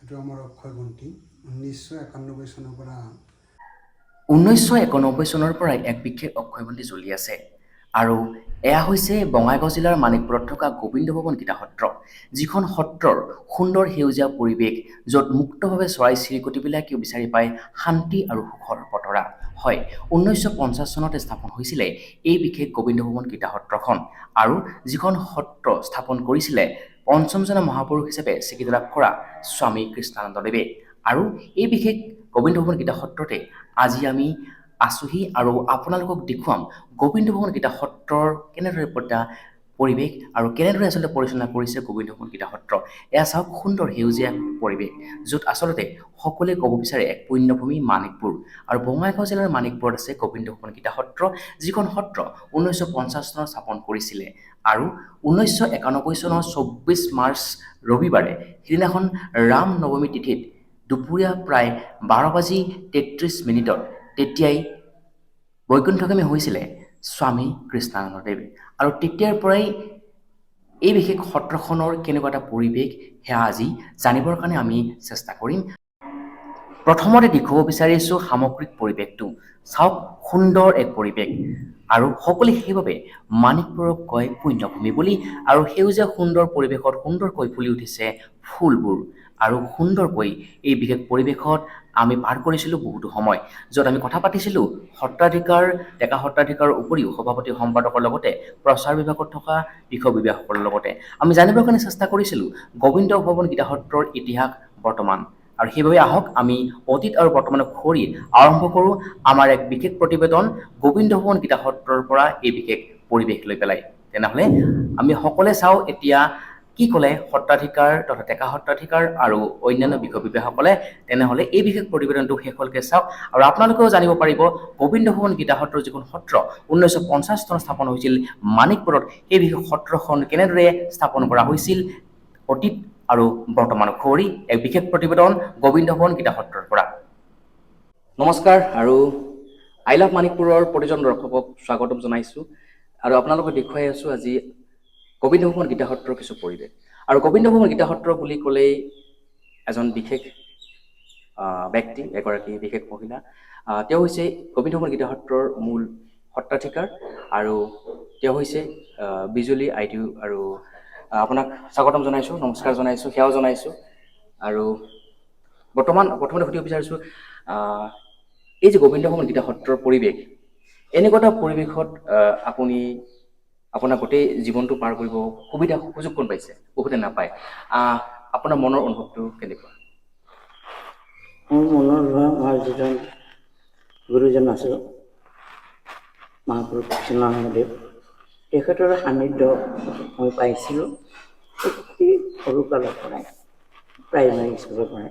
এইটো আমাৰ অক্ষয়বন্তী 1991 চনৰ পৰা 1991 চনৰ পৰাই এক বিশেষ অক্ষয়বন্তী জ্বলি আছে আৰু এয়া হৈছে বঙাইগাঁও জিলাৰ মানিকপুৰত থকা গোবিন্দ ভৱন গীতা সত্ৰ, যিখন সত্ৰৰ সুন্দৰ সেউজীয়া পৰিৱেশ, য'ত মুক্তভাৱে চৰাই চিৰিকটিবিলাকেও বিচাৰি পায় শান্তি আৰু সুখৰ বতৰা। হয়, 1950 চনতে স্থাপন হৈছিলে এই বিশেষ গোবিন্দ ভৱন গীতা সত্ৰখন, আৰু যিখন সত্ৰ স্থাপন কৰিছিলে পঞ্চমজনা মহাপুৰুষ হিচাপে স্বীকৃতি লাভ কৰা স্বামী কৃষ্ণানন্দদেৱে। আৰু এই বিশেষ গোবিন্দ ভৱন গীতা সত্ৰতে আজি আমি আছোহি আৰু আপোনালোকক দেখুৱাম গোবিন্দ ভৱন গীতা সত্ৰৰ কেনেদৰে পৰিৱেশ আৰু কেনেদৰে আচলতে পৰিচালনা কৰিছে গোবিন্দ ভৱন গীতা সত্ৰ। এয়া চাওক, সুন্দৰ সেউজীয়া পৰিৱেশ, য'ত আচলতে সকলোৱে ক'ব বিচাৰে এক পুণ্যভূমি মানিকপুৰ, আৰু বঙাইগাঁও জিলাৰ মানিকপুৰত আছে গোবিন্দ ভৱন গীতা সত্ৰ, যিখন সত্ৰ 1950 চনত স্থাপন কৰিছিলে। আৰু 1991 চনৰ 24 মাৰ্চ ৰবিবাৰে, সিদিনাখন ৰাম নৱমী তিথিত দুপৰীয়া প্ৰায় 12:33 তেতিয়াই বৈকুণ্ঠগামী হৈছিলে স্বামী কৃষ্ণানন্দদেৱ। আৰু তেতিয়াৰ পৰাই এই বিশেষ সত্ৰখনৰ কেনেকুৱা এটা পৰিৱেশ সেয়া আজি জানিবৰ কাৰণে আমি চেষ্টা কৰিম। প্ৰথমতে দেখুৱাব বিচাৰিছোঁ সামগ্ৰিক পৰিৱেশটো। চাওক, সুন্দৰ এক পৰিৱেশ, আৰু সকলোৱে সেইবাবে মানিকপুৰক কয় পুণ্যভূমি বুলি। আৰু সেউজীয়া সুন্দৰ পৰিৱেশত সুন্দৰকৈ ফুলি উঠিছে ফুলবোৰ, আৰু সুন্দৰকৈ এই বিশেষ পৰিৱেশত আমি পাৰ কৰিছিলোঁ বহুতো সময়, য'ত আমি কথা পাতিছিলোঁ সত্ৰাধিকাৰ, ডেকা সত্ৰাধিকাৰৰ উপৰিও সভাপতি সম্পাদকৰ লগতে প্ৰচাৰ বিভাগত থকা বিষয় বিভাগসকলৰ লগতে আমি জানিবৰ কাৰণে চেষ্টা কৰিছিলোঁ গোবিন্দ ভৱন গীতা সত্ৰৰ ইতিহাস বৰ্তমান। আৰু সেইবাবে আহক আমি অতীত আৰু বৰ্তমানক খৰি আৰম্ভ কৰোঁ আমাৰ এক বিশেষ প্ৰতিবেদন গোবিন্দ ভৱন গীতা সত্ৰৰ পৰা এই বিশেষ পৰিৱেশ লৈ পেলাই। তেনেহ'লে আমি সকলোৱে চাওঁ এতিয়া কি ক'লে সত্ৰাধিকাৰ তথা ডেকা সত্ৰাধিকাৰ আৰু অন্যান্য বিষয় বিভাগসকলে। তেনেহ'লে এই বিশেষ প্ৰতিবেদনটো শেষলৈকে চাওক, আৰু আপোনালোকেও জানিব পাৰিব গোবিন্দ ভৱন গীতা সত্ৰৰ যিখন সত্ৰ 1950 চনত স্থাপন হৈছিল মানিকপুৰত, সেই বিশেষ সত্ৰখন কেনেদৰে স্থাপন কৰা হৈছিল অতীত আৰু বৰ্তমান খৰি। এক বিশেষ প্ৰতিবেদন গোবিন্দ ভৱন গীতা সত্ৰৰ পৰা। নমস্কাৰ, আৰু আই লাভ মানিকপুৰৰ প্ৰতিজন দৰ্শকক স্বাগতম জনাইছোঁ, আৰু আপোনালোকক দেখুৱাই আছোঁ আজি গোবিন্দ ভৱন গীতা সত্ৰৰ কিছু পৰিৱেশ। আৰু গোবিন্দ ভৱন গীতা সত্ৰ বুলি ক'লেই এজন বিশেষ ব্যক্তি, এগৰাকী বিশেষ মহিলা, তেওঁ হৈছে গোবিন্দ ভৱন গীতা সত্ৰৰ মূল সত্ৰাধিকাৰ, আৰু তেওঁ হৈছে বিজুলী আইদেউ। আৰু আপোনাক স্বাগতম জনাইছোঁ, নমস্কাৰ জনাইছোঁ, সেৱাও জনাইছোঁ। আৰু প্ৰথমতে সুধিব বিচাৰিছোঁ, এই যে গোবিন্দ ভৱন গীতা সত্ৰৰ পৰিৱেশ, এনেকুৱা এটা পৰিৱেশত আপুনি আপোনাৰ গোটেই জীৱনটো পাৰ কৰিব সুযোগ কোন পাইছে? বহুতে নাপায়। আপোনাৰ মনৰ অনুভৱটো কেনেকুৱা? মোৰ মনৰ আমাৰ যিজন গুৰুজন আছিল মহাপুৰুষ কৃষ্ণানন্দদেৱ, তেখেতৰ সান্নিধ্য মই পাইছিলোঁ অতি সৰুকালৰ পৰাই, প্ৰাইমাৰী স্কুলৰ পৰাই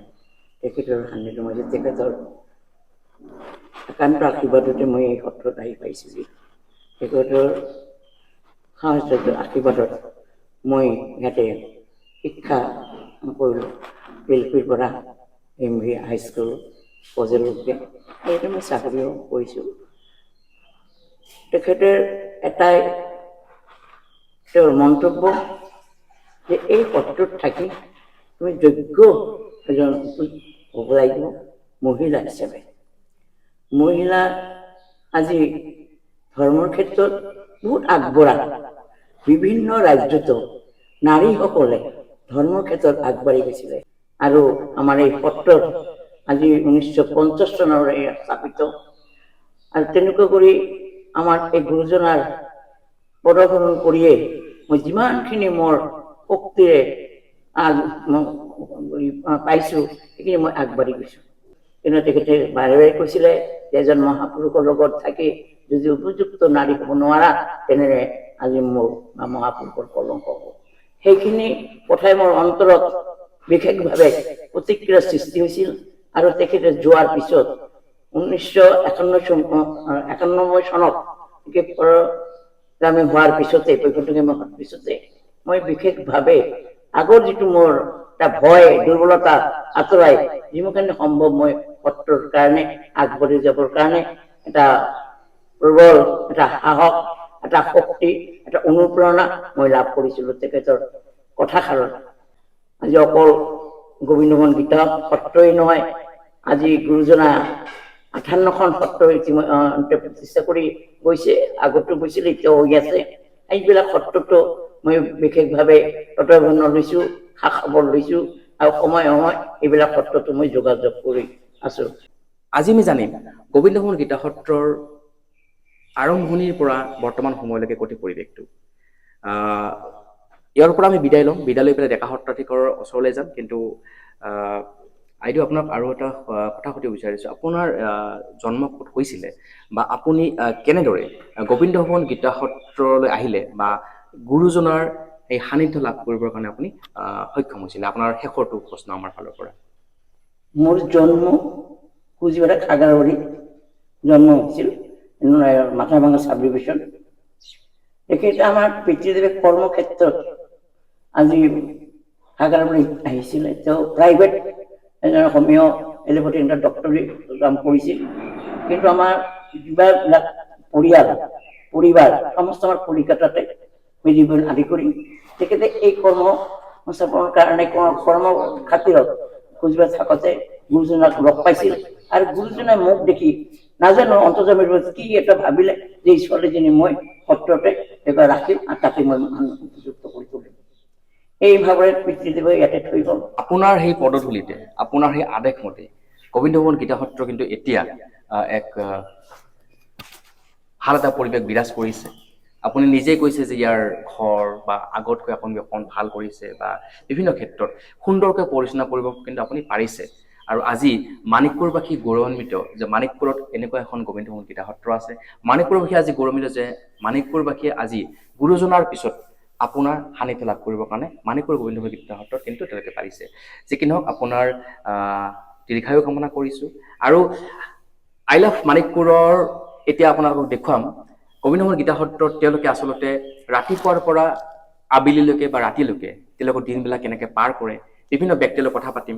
তেখেতৰ সান্নিধ্য মই তেখেতৰ একান্ত আশীৰ্বাদতে মই এই সত্ৰত আহি পাইছিলোঁ। তেখেতৰ সাহচৰ্য আশীৰ্বাদত মই ইয়াতে শিক্ষা কৰিলোঁ, এলপিৰ পৰা MV হাইস্কুল পৰ্যায়লৈকে। ইয়াতে মই চাকৰিও কৰিছোঁ। তেখেতে এটাই তেওঁৰ মন্তব্য যে এই সত্ৰত থাকি তুমি যোগ্য এজন হ'ব লাগিব মহিলা হিচাপে। মহিলা আজি ধৰ্মৰ ক্ষেত্ৰত বহুত আগবঢ়া। বিভিন্ন ৰাজ্যতো নাৰীসকলে ধৰ্মৰ ক্ষেত্ৰত আগবাঢ়ি গৈছিলে, আৰু আমাৰ এই সত্ৰত আজি 1950 চনৰে স্থাপিত। আৰু তেনেকুৱা কৰি আমাৰ এই গুৰুজনাৰ পদসৰণ কৰিয়ে মই যিমানখিনি মোৰ শক্তিৰে পাইছোঁ সেইখিনি মই আগবাঢ়ি গৈছোঁ। কিন্তু তেখেতে বাৰে বাৰে কৈছিলে যে এজন মহাপুৰুষৰ লগত থাকি যদি উপযুক্ত নাৰী হ'ব নোৱাৰা, তেনেহ'লে আজি মোৰ মহাপুৰুষৰ কলংক হ'ব। সেইখিনি কথাই মোৰ অন্তৰত বিশেষভাৱে প্ৰতিক্ৰিয়াৰ সৃষ্টি হৈছিল। আৰু তেখেতে যোৱাৰ পিছত 1991 চনত আমি হোৱাৰ পিছতে মই বিশেষভাৱে আগৰ যিটো মোৰ এটা ভয় দুৰ্বলতা আঁতৰাই যিমানখিনি সম্ভৱ মই সত্ৰৰ কাৰণে আগবাঢ়ি যাবৰ কাৰণে এটা প্ৰবল এটা সাহস, এটা শক্তি, এটা অনুপ্ৰেৰণা মই লাভ কৰিছিলোঁ তেখেতৰ কথাষাৰত। আজি অকল গোবিন্দমোহন গীতা সত্ৰই নহয়, আজি গুৰুজনা 58খন সত্ৰ প্ৰতিষ্ঠা কৰি গৈছে, আগতো গৈছিল, এতিয়াও হৈ আছে। এইবিলাক সত্ৰতো মই বিশেষভাৱে তত্বাৱধান লৈছোঁ, খা খবৰ লৈছোঁ, আৰু সময়ে সময়ে এইবিলাক সত্ৰতো মই যোগাযোগ কৰি আছোঁ। আজি আমি জানিম গোবিন্দমোহন গীতা সত্ৰৰ আৰম্ভণিৰ পৰা বৰ্তমান সময়লৈকে গোটেই পৰিৱেশটো। ইয়াৰ পৰা আমি বিদায় ল'ম, বিদায় লৈ পেলাই ডেকা সত্ৰাধিকাৰৰ ওচৰলৈ যাম। কিন্তু আইদেউ, আপোনাক আৰু এটা কথা সুধিব বিচাৰিছোঁ। আপোনাৰ জন্ম ক'ত হৈছিলে, বা আপুনি কেনেদৰে গোবিন্দমোহন গীতা সত্ৰলৈ আহিলে, বা গুৰুজনাৰ এই সান্নিধ্য লাভ কৰিবৰ কাৰণে আপুনি সক্ষম হৈছিলে? আপোনাৰ শেষৰটো প্ৰশ্ন আমাৰ ফালৰ পৰা। মোৰ জন্ম কোচবিহাৰত খাগাৰবাৰীত জন্ম হৈছিল, মাথাভাঙা চাব ডিভিশ্যন। তেখেতে আমাৰ পিতৃদেৱে কৰ্মক্ষেত্ৰত আজি খাগাৰবাৰীত আহিছিলে। তেওঁ প্ৰাইভেট হোমিঅ' এলোপেথি ডক্টৰী কাম কৰিছিল। কিন্তু আমাৰ যিবিলাক পৰিবাৰ সমস্ত আমাৰ কলিকাতাতে মেডিকেল আদি কৰি তেখেতে এই কৰ্ম সংস্থাপনৰ কাৰণে কৰ্ম খাতিৰত কোচবিহাৰত থাকোঁতে গুৰুজনাক লগ পাইছিল, আৰু গুৰুজনাই মোক দেখি নাজানো অন্তৰ্যামীৰ কি এটা ভাবিলে যে এই ছোৱালীজনী মই সত্ৰতে এবাৰ ৰাখিম, আৰু তাতে মই উপযুক্ত কৰি তুলিম। এই ভাৱেৰে পিতৃদেৱে ইয়াতে থৈ গ'ল। আপোনাৰ সেই পদধূলিতে, আপোনাৰ সেই আদেশ মতে গোবিন্দমোহন গীতা সত্ৰ কিন্তু এতিয়া এক ভাল এটা পৰিৱেশ বিৰাজ কৰিছে। আপুনি নিজেই কৈছে যে ইয়াৰ ঘৰ বা আগতকৈ আপুনি অকণ ভাল কৰিছে, বা বিভিন্ন ক্ষেত্ৰত সুন্দৰকৈ পৰিচালনা কৰিব কিন্তু আপুনি পাৰিছে। আৰু আজি মাণিকপুৰবাসী গৌৰৱান্বিত যে মাণিকপুৰত এনেকুৱা এখন গোবিন্দমোহন গীতা সত্ৰ আছে। মাণিকপুৰবাসী আজি গৌৰৱান্বিত যে মাণিকপুৰবাসীয়ে আজি গুৰুজনাৰ পিছত আপোনাৰ সান্নিধ্য লাভ কৰিবৰ কাৰণে মাণিকপুৰ গোবিন্দমোহন গীতা সত্ৰত কিন্তু তেওঁলোকে পাৰিছে। যি কি নহওক, আপোনাৰ দীৰ্ঘায়ু কামনা কৰিছোঁ। আৰু আই লাভ মাণিকপুৰৰ এতিয়া আপোনালোকক দেখুৱাম গোবিন্দমোহন গীতা সত্ৰত তেওঁলোকে আচলতে ৰাতিপুৱাৰ পৰা আবেলিলৈকে বা ৰাতিলৈকে তেওঁলোকৰ দিনবিলাক কেনেকৈ পাৰ কৰে, বিভিন্ন ব্যক্তিৰ লগত কথা পাতিম।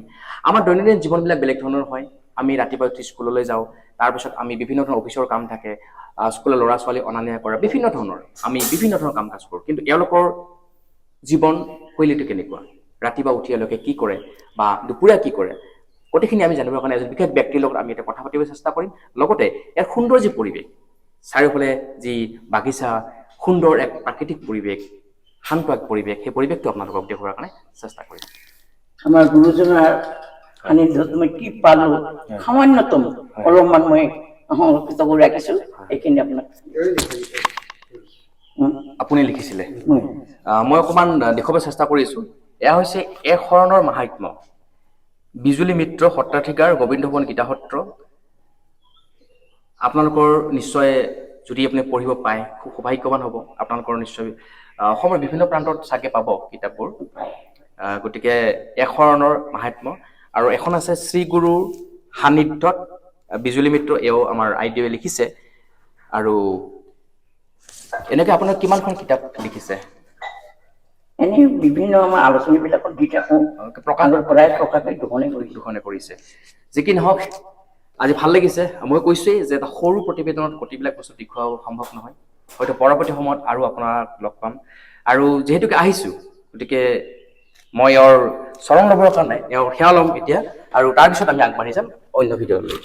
আমাৰ দৈনন্দিন জীৱনবিলাক বেলেগ ধৰণৰ হয়। আমি ৰাতিপুৱা উঠি স্কুললৈ যাওঁ, তাৰপিছত আমি বিভিন্ন ধৰণৰ অফিচৰ কাম থাকে, স্কুলৰ ল'ৰা ছোৱালী অনা নিয়া কৰা, বিভিন্ন ধৰণৰ কাম কাজ কৰোঁ। কিন্তু এওঁলোকৰ জীৱন শৈলীটো কেনেকুৱা, ৰাতিপুৱা উঠি এওঁলোকে কি কৰে, বা দুপৰীয়া কি কৰে, গোটেইখিনি আমি জানিবৰ কাৰণে এজন বিশেষ ব্যক্তিৰ লগত আমি এতিয়া কথা পাতিবলৈ চেষ্টা কৰিম। লগতে ইয়াৰ সুন্দৰ যি পৰিৱেশ, চাৰিওফালে যি বাগিচা, সুন্দৰ এক প্ৰাকৃতিক পৰিৱেশ, শান্ত এক পৰিৱেশ, সেই পৰিৱেশটো আপোনালোকক দেখুৱাৰ কাৰণে চেষ্টা কৰিম। আমাৰ গুৰুজনাৰ সান্নিধ্যত মই কি পালো, সামান্যতম অলপমান মই সংৰক্ষিত কৰি ৰাখিছোঁ। এইখিনি আপোনাক আপুনি লিখিছিলে, মই অকণমান দেখুৱাব চেষ্টা কৰিছোঁ। এয়া হৈছে এক শৰণৰ মাহাত্ম্য, বিজুলী মিত্ৰ সত্ৰাধিকাৰ গোবিন্দমোহন গীতা সত্ৰ। আপোনালোকৰ নিশ্চয় যদি আপুনি পঢ়িব পায় খুব সৌভাগ্যৱান হ'ব। আপোনালোকৰ নিশ্চয় অসমৰ বিভিন্ন প্ৰান্তত চাগে পাব কিতাপবোৰ। গতিকে এক শৰণৰ মাহাত্ম্য, আৰু এখন আছে শ্ৰীগুৰুৰ সান্নিধ্যত বিজুলী মিত্ৰ, এও আমাৰ আইদেৱে লিখিছে। আৰু এনেকৈ আপোনাৰ কিমানখন কিতাপ লিখিছে? এনেই বিভিন্ন আমাৰ আলোচনীবিলাকত দি থাকোঁ, দুখনে কৰিছে। যি কি নহওক, আজি ভাল লাগিছে। মই কৈছোৱেই যে এটা সৰু প্ৰতিবেদনত গোটেইবিলাক বস্তু দেখুওৱা সম্ভৱ নহয়। হয়তো পৰৱৰ্তী সময়ত আৰু আপোনাক লগ পাম। আৰু যিহেতুকে আহিছোঁ, গতিকে মই এওঁৰ চৰণ ল'বৰ কাৰণে এওঁৰ সেৱা ল'ম এতিয়া, আৰু তাৰপিছত আমি আগবাঢ়ি যাম অন্য ভিডিঅ'লৈ।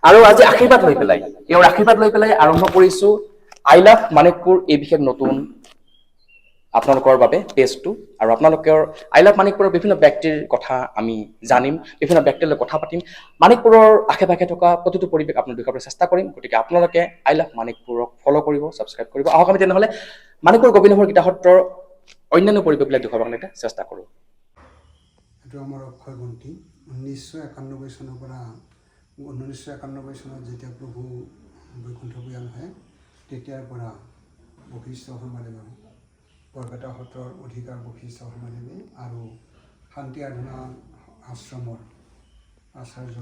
আৰু আজি আশীৰ্বাদ লৈ পেলাই, এওঁৰ আশীৰ্বাদ লৈ পেলাই আৰম্ভ কৰিছোঁ আই লাভ মাণিকপুৰ, এই বিশেষ নতুন আপোনালোকৰ বাবে পেজটো। আৰু আপোনালোকৰ আই লাভ মাণিকপুৰৰ বিভিন্ন ব্যক্তিৰ কথা আমি জানিম, বিভিন্ন ব্যক্তিৰ লগত কথা পাতিম, মাণিকপুৰৰ আশে পাশে থকা প্ৰতিটো পৰিৱেশ আপোনালোক দেখুৱাবলৈ চেষ্টা কৰিম। গতিকে আপোনালোকে আই লাভ মাণিকপুৰক ফ'ল' কৰিব, ছাবস্ক্ৰাইব কৰিব। আহক আমি তেনেহ'লে মাণিকপুৰ গোবিন্দমোহন গীতা সত্ৰৰ অন্যান্য পৰিৱেশবিলাক দেখুৱাবৰ কাৰণে চেষ্টা কৰোঁ। এইটো আমাৰ অক্ষয় বন্তি। 1991 চনৰ পৰা 1991 চনত যেতিয়া প্ৰভু বৈকুণ্ঠ বিয়ান হয়, তেতিয়াৰ পৰা বশিষ্ঠ শৰ্মাদেৱে, বৰপেটা সত্ৰৰ অধিকাৰ বশিষ্ঠ শৰ্মাদেৱে আৰু শান্তি আৰাধনা আশ্ৰমৰ আচাৰ্য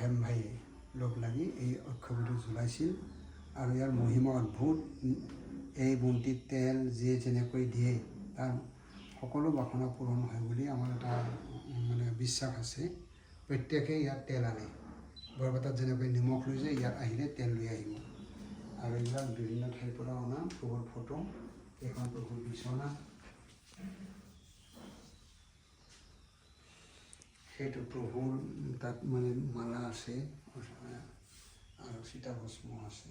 হেমভাইয়ে লগ লাগি এই অক্ষয়বন্তি জ্বলাইছিল। আৰু ইয়াৰ মহিমা অদ্ভুত। এই বন্তিত তেল যে যেনেকৈ দিয়ে তাৰ সকলো বাসনা পূৰণ হয় বুলি আমাৰ এটা বিশ্বাস আছে। প্ৰত্যেকেই ইয়াত তেল আনে। বৰপেটাত যেনেকৈ নিমখ লৈ যায়, ইয়াত আহিলে তেল লৈ আহিব। আৰু এইবিলাক বিভিন্ন ঠাইৰ পৰা অনা প্ৰভুৰ ফটো, এইখন প্ৰভুৰ বিচনা, সেইটো প্ৰভুৰ তাত মানে মালা আছে আৰু চিতাভস্ম আছে।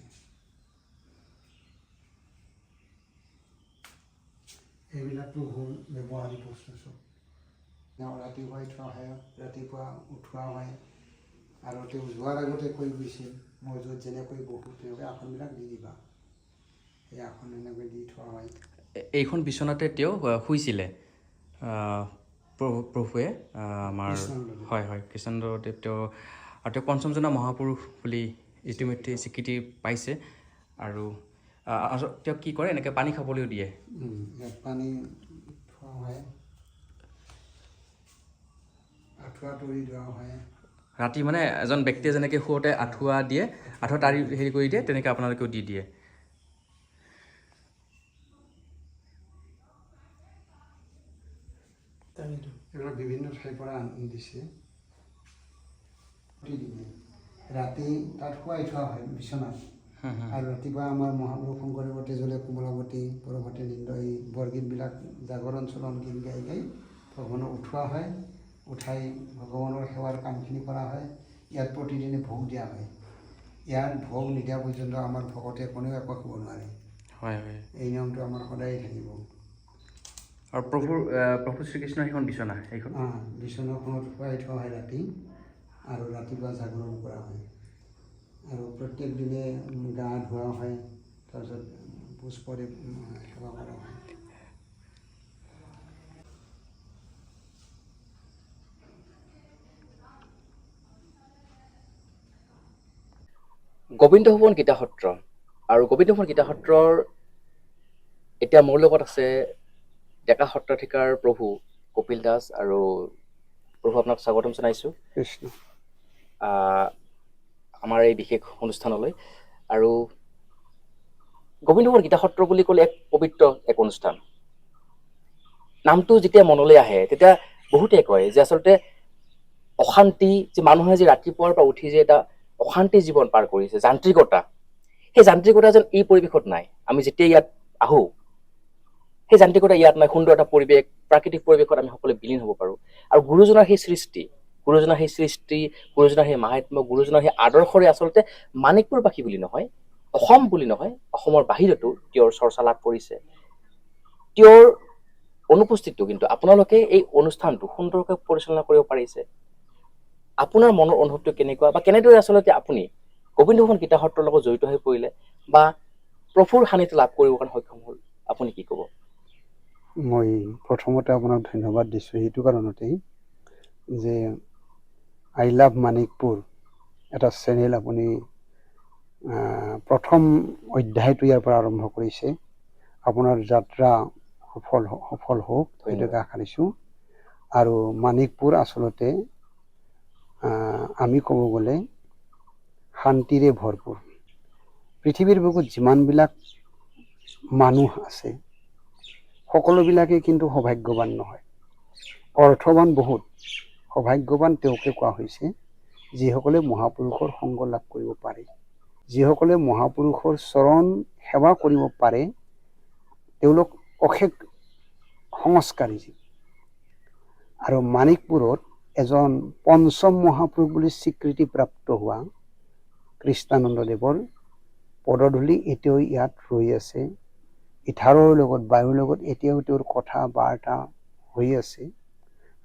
এইবিলাক প্ৰভুৰ ব্যৱহাৰিক বস্তু চব। ৰাতিপুৱাই থোৱা হয়, ৰাতিপুৱা উঠোৱা হয়, আৰু তেওঁ যোৱাৰ আগতে কৈ গৈছিল মই য'ত যেনেকৈ বহোঁ তেনেকৈ আসনবিলাক দি দিবা। সেই আসন এনেকৈ দি থোৱা হয়। এইখন বিচনাতে তেওঁ শুইছিলে প্ৰভুৱে আমাৰ কৃষ্ণদেৱ। হয় হয় কৃষ্ণদেৱ তেওঁ, আৰু তেওঁ পঞ্চমজনা মহাপুৰুষ বুলি ইতিমধ্যে স্বীকৃতি পাইছে। আৰু তেওঁক কি কৰে, এনেকৈ পানী খাবলৈও দিয়ে। ইয়াত পানী থোৱা হয়, আঁঠুৱা তৰি দিয়া হয়। ৰাতি মানে এজন ব্যক্তিয়ে যেনেকৈ শুওঁতে আঁঠুৱা দিয়ে, আঁঠুৱা তাৰি হেৰি কৰি দিয়ে, তেনেকৈ আপোনালোকেও দি দিয়ে। এইবিলাক বিভিন্ন ঠাইৰ পৰা আনি দিছে। প্ৰতিদিনে ৰাতি তাত শুৱাই থোৱা হয় বিচনাত, আৰু ৰাতিপুৱা আমাৰ মহাপুৰুষ শংকৰদেৱ তেজলে কমলাৱতী পৰৱৰ্তী নৃত্য এই বৰগীতবিলাক জাগৰণ চলন গীত গাই গাই ভগৱানক উঠোৱা হয়। উঠাই ভগৱানৰ সেৱাৰ কামখিনি কৰা হয়। ইয়াত প্ৰতিদিনে ভোগ দিয়া হয়। ইয়াত ভোগ নিদিয়া পৰ্যন্ত আমাৰ ভকতে কোনেও একো খাব নোৱাৰে। হয় হয়। এই নিয়মটো আমাৰ সদায় থাকিব। আৰু প্ৰভু শ্ৰীকৃষ্ণৰ সেইখন বিচনা, সেইখন বিচনাখনত শুৱাই থোৱা হয় ৰাতি, আৰু ৰাতিপুৱা জাগৰণ কৰা হয়। আৰু প্ৰত্যেক দিনে গা ধোৱা হয়, তাৰপিছত পুষ্পৰে সেৱা কৰা হয়। গোবিন্দ ভৱন গীতা সত্ৰ, আৰু গোবিন্দ ভৱন গীতা সত্ৰৰ এতিয়া মোৰ লগত আছে ডেকা সত্ৰাধিকাৰ প্ৰভু কপিল দাস। আৰু প্ৰভু আপোনাক স্বাগতম জনাইছোঁ কৃষ্ণ। আমাৰ এই বিশেষ অনুষ্ঠানলৈ। আৰু গোবিন্দ ভৱন গীতা সত্ৰ বুলি ক'লে এক পবিত্ৰ এক অনুষ্ঠান। নামটো যেতিয়া মনলৈ আহে তেতিয়া বহুতে কয় যে আচলতে অশান্তি, যে মানুহে যে ৰাতিপুৱাৰ পৰা উঠি যে এটা অশান্তি জীৱন পাৰ কৰিছে, যান্ত্ৰিকতা, সেই যান্ত্ৰিকতা যেন এই পৰিৱেশত নাই। আমি যেতিয়া ইয়াত আহোঁ, সেই যান্ত্ৰিকতা ইয়াত নাই। সুন্দৰ এটা পৰিৱেশ, প্ৰাকৃতিক পৰিৱেশত আমি সকলোৱে বিলীন হ'ব পাৰোঁ। আৰু গুৰুজনাৰ সেই সৃষ্টি, গুৰুজনাৰ সেই মাহাত্ম্য, গুৰুজনাৰ সেই আদৰ্শৰে আচলতে মাণিকপুৰবাসী বুলি নহয়, অসম বুলি নহয়, অসমৰ বাহিৰতো তেওঁৰ চৰ্চা লাভ কৰিছে। তেওঁৰ অনুপস্থিতিটো কিন্তু আপোনালোকে এই অনুষ্ঠানটো সুন্দৰকৈ পৰিচালনা কৰিব পাৰিছে। আপোনাৰ মনৰ অনুভৱটো কেনেকুৱা, বা কেনেদৰে আচলতে আপুনি গোবিন্দ ভৱন গীতা সত্ৰৰ লগত জড়িত হৈ পৰিলে, বা প্ৰভুৰ সান্নিধ্য লাভ কৰিবৰ কাৰণে সক্ষম হ'ল, আপুনি কি ক'ব? মই প্ৰথমতে আপোনাক ধন্যবাদ দিছোঁ সেইটো কাৰণতেই যে আই লাভ মাণিকপুৰ এটা চেনেল আপুনি প্ৰথম অধ্যায়টো ইয়াৰ পৰা আৰম্ভ কৰিছে। আপোনাৰ যাত্ৰা সফল হওক সেইটোকে আশা কৰিছোঁ। আৰু মাণিকপুৰ আচলতে আমি ক'ব গ'লে শান্তিৰে ভৰপূৰ। পৃথিৱীৰ বুকুত যিমানবিলাক মানুহ আছে সকলোবিলাকে কিন্তু সৌভাগ্যৱান নহয়। অৰ্থৱান বহুত, সৌভাগ্যৱান তেওঁকে কোৱা হৈছে যিসকলে মহাপুৰুষৰ সংগ লাভ কৰিব পাৰে, যিসকলে মহাপুৰুষৰ চৰণ সেৱা কৰিব পাৰে। তেওঁলোক অশেষ সংস্কাৰী জীৱ। আৰু মাণিকপুৰত এজন পঞ্চম মহাপুৰুষ বুলি স্বীকৃতিপ্ৰাপ্ত হোৱা কৃষ্ণানন্দদেৱৰ পদধূলি এতিয়াও ইয়াত ৰৈ আছে। ইথাৰৰ লগত, বায়ুৰ লগত এতিয়াও তেওঁৰ কথা বাৰ্তা হৈ আছে।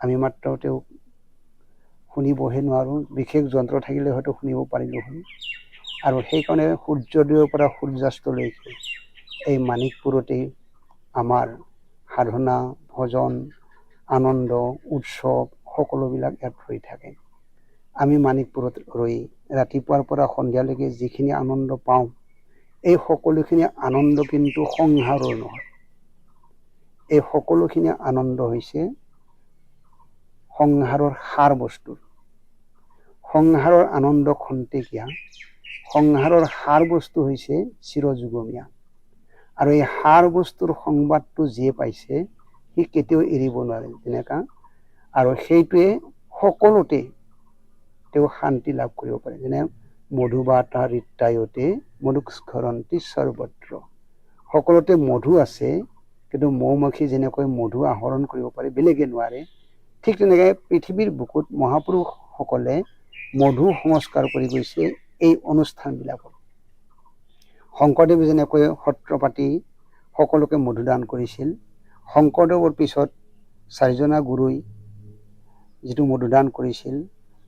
আমি মাত্ৰ তেওঁক শুনিবহে নোৱাৰোঁ। বিশেষ যন্ত্ৰ থাকিলে হয়তো শুনিব পাৰিলোঁ হয়। আৰু সেইকাৰণে সূৰ্যোদয়ৰ পৰা সূৰ্যাস্তলৈকে এই মাণিকপুৰতেই আমাৰ সাধনা, ভজন, আনন্দ, উৎসৱ সকলোবিলাক ইয়াত হৈ থাকে। আমি মাণিকপুৰত ৰৈ ৰাতিপুৱাৰ পৰা সন্ধিয়ালৈকে যিখিনি আনন্দ পাওঁ, এই সকলোখিনি আনন্দ কিন্তু সংসাৰৰ নহয়। এই সকলোখিনি আনন্দ হৈছে সংসাৰৰ সাৰ বস্তু। সংসাৰৰ আনন্দ খন্তেকীয়া, সংসাৰৰ সাৰ বস্তু হৈছে চিৰযুগমীয়া। আৰু এই সাৰ বস্তুৰ সংবাদটো যিয়ে পাইছে সি কেতিয়াও এৰিব নোৱাৰে তেনেকা। আৰু সেইটোৱে সকলোতে তেওঁ শান্তি লাভ কৰিব পাৰে। যেনে মধুবাতা ৰিত্তায়তে মধুস্খৰন্তি সৰ্বত্ৰ। সকলোতে মধু আছে, কিন্তু মৌ মাখি যেনেকৈ মধু আহৰণ কৰিব পাৰে বেলেগে নোৱাৰে, ঠিক তেনেকৈ পৃথিৱীৰ বুকুত মহাপুৰুষসকলে মধু সংস্কাৰ কৰি গৈছে এই অনুষ্ঠানবিলাকত। শংকৰদেৱে যেনেকৈ সত্ৰ পাতি সকলোকে মধুদান কৰিছিল, শংকৰদেৱৰ পিছত 4জনা গুৰুই যিটো মধুদান কৰিছিল,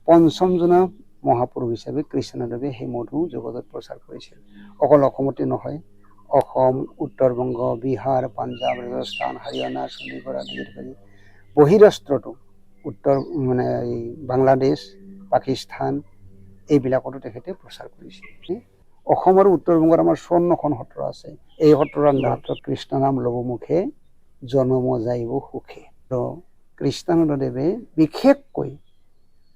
৫মজনা মহাপুৰুষ হিচাপে কৃষ্ণদেৱে সেই মধু জগতত প্ৰচাৰ কৰিছিল। অকল অসমতে নহয়, অসম, উত্তৰ-বংগ, বিহাৰ, পাঞ্জাৱ, ৰাজস্থান, হাৰিয়ানা, চণ্ডীগড় আদিকে ধৰি বহিৰাষ্ট্ৰতো এই বাংলাদেশ, পাকিস্তান এইবিলাকতো তেখেতে প্ৰচাৰ কৰিছিল। অসম আৰু উত্তৰ-বংগত আমাৰ ৫৪খন সত্ৰ আছে। এই সত্ৰৰ আণ্ডাৰত কৃষ্ণ নাম ল'ব মুখে জনম যাইব সুখে। কৃষ্ণানন্দদেৱে বিশেষকৈ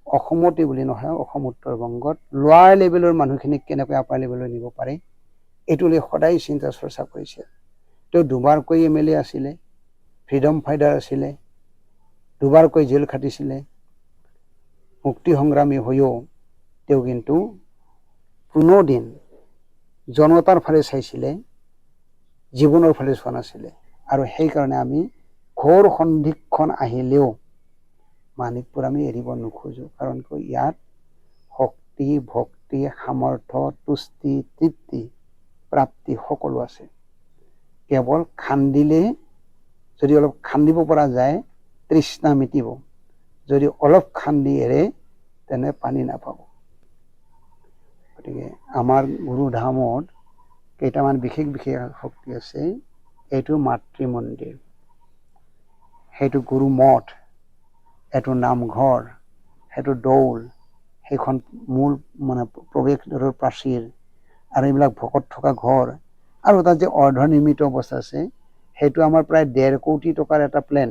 অসমতে বুলি নহয়, অসম উত্তৰ-বংগত লোৱাৰ লেভেলৰ মানুহখিনিক কেনেকৈ আপাৰ লেভেললৈ নিব পাৰে এইটো লৈ সদায় চিন্তা চৰ্চা কৰিছিল। তেওঁ দুবাৰকৈ MLA আছিলে, ফ্ৰীডম ফাইটাৰ আছিলে, দুবাৰকৈ জেল খাটিছিলে। মুক্তি সংগ্ৰামী হৈও তেওঁ কিন্তু কোনো দিন জনতাৰ ফালে চাইছিলে, জীৱনৰ ফালে চোৱা নাছিলে। আৰু সেইকাৰণে আমি ঘোৰ সন্ধিক্ষণ আহিলেও মানিকপুৰ আমি এৰিব নোখোজোঁ। কাৰণ ইয়াত শক্তি, ভক্তি, সামৰ্থ্য, তুষ্টি, তৃপ্তি, প্ৰাপ্তি সকলো আছে। কেৱল খান্দিলে, যদি অলপ খান্দিব পৰা যায় তৃষ্ণা মিটিব, যদি অলপ খান্দি এৰে তেনে পানী নাপাব। গতিকে আমাৰ গুৰুধামত কেইটামান বিশেষ বিশেষ শক্তি আছে। এইটো মাতৃ মন্দিৰ, সেইটো গুৰু মঠ, এইটো নামঘৰ, সেইটো দৌল, সেইখন মূল প্ৰৱেশদ্বাৰৰ প্ৰাচীৰ, আৰু এইবিলাক ভকত থকা ঘৰ, আৰু তাত যে অৰ্ধনিৰ্মিত অৱস্থা আছে সেইটো আমাৰ প্ৰায় 1.5 কোটি টকাৰ এটা প্লেন।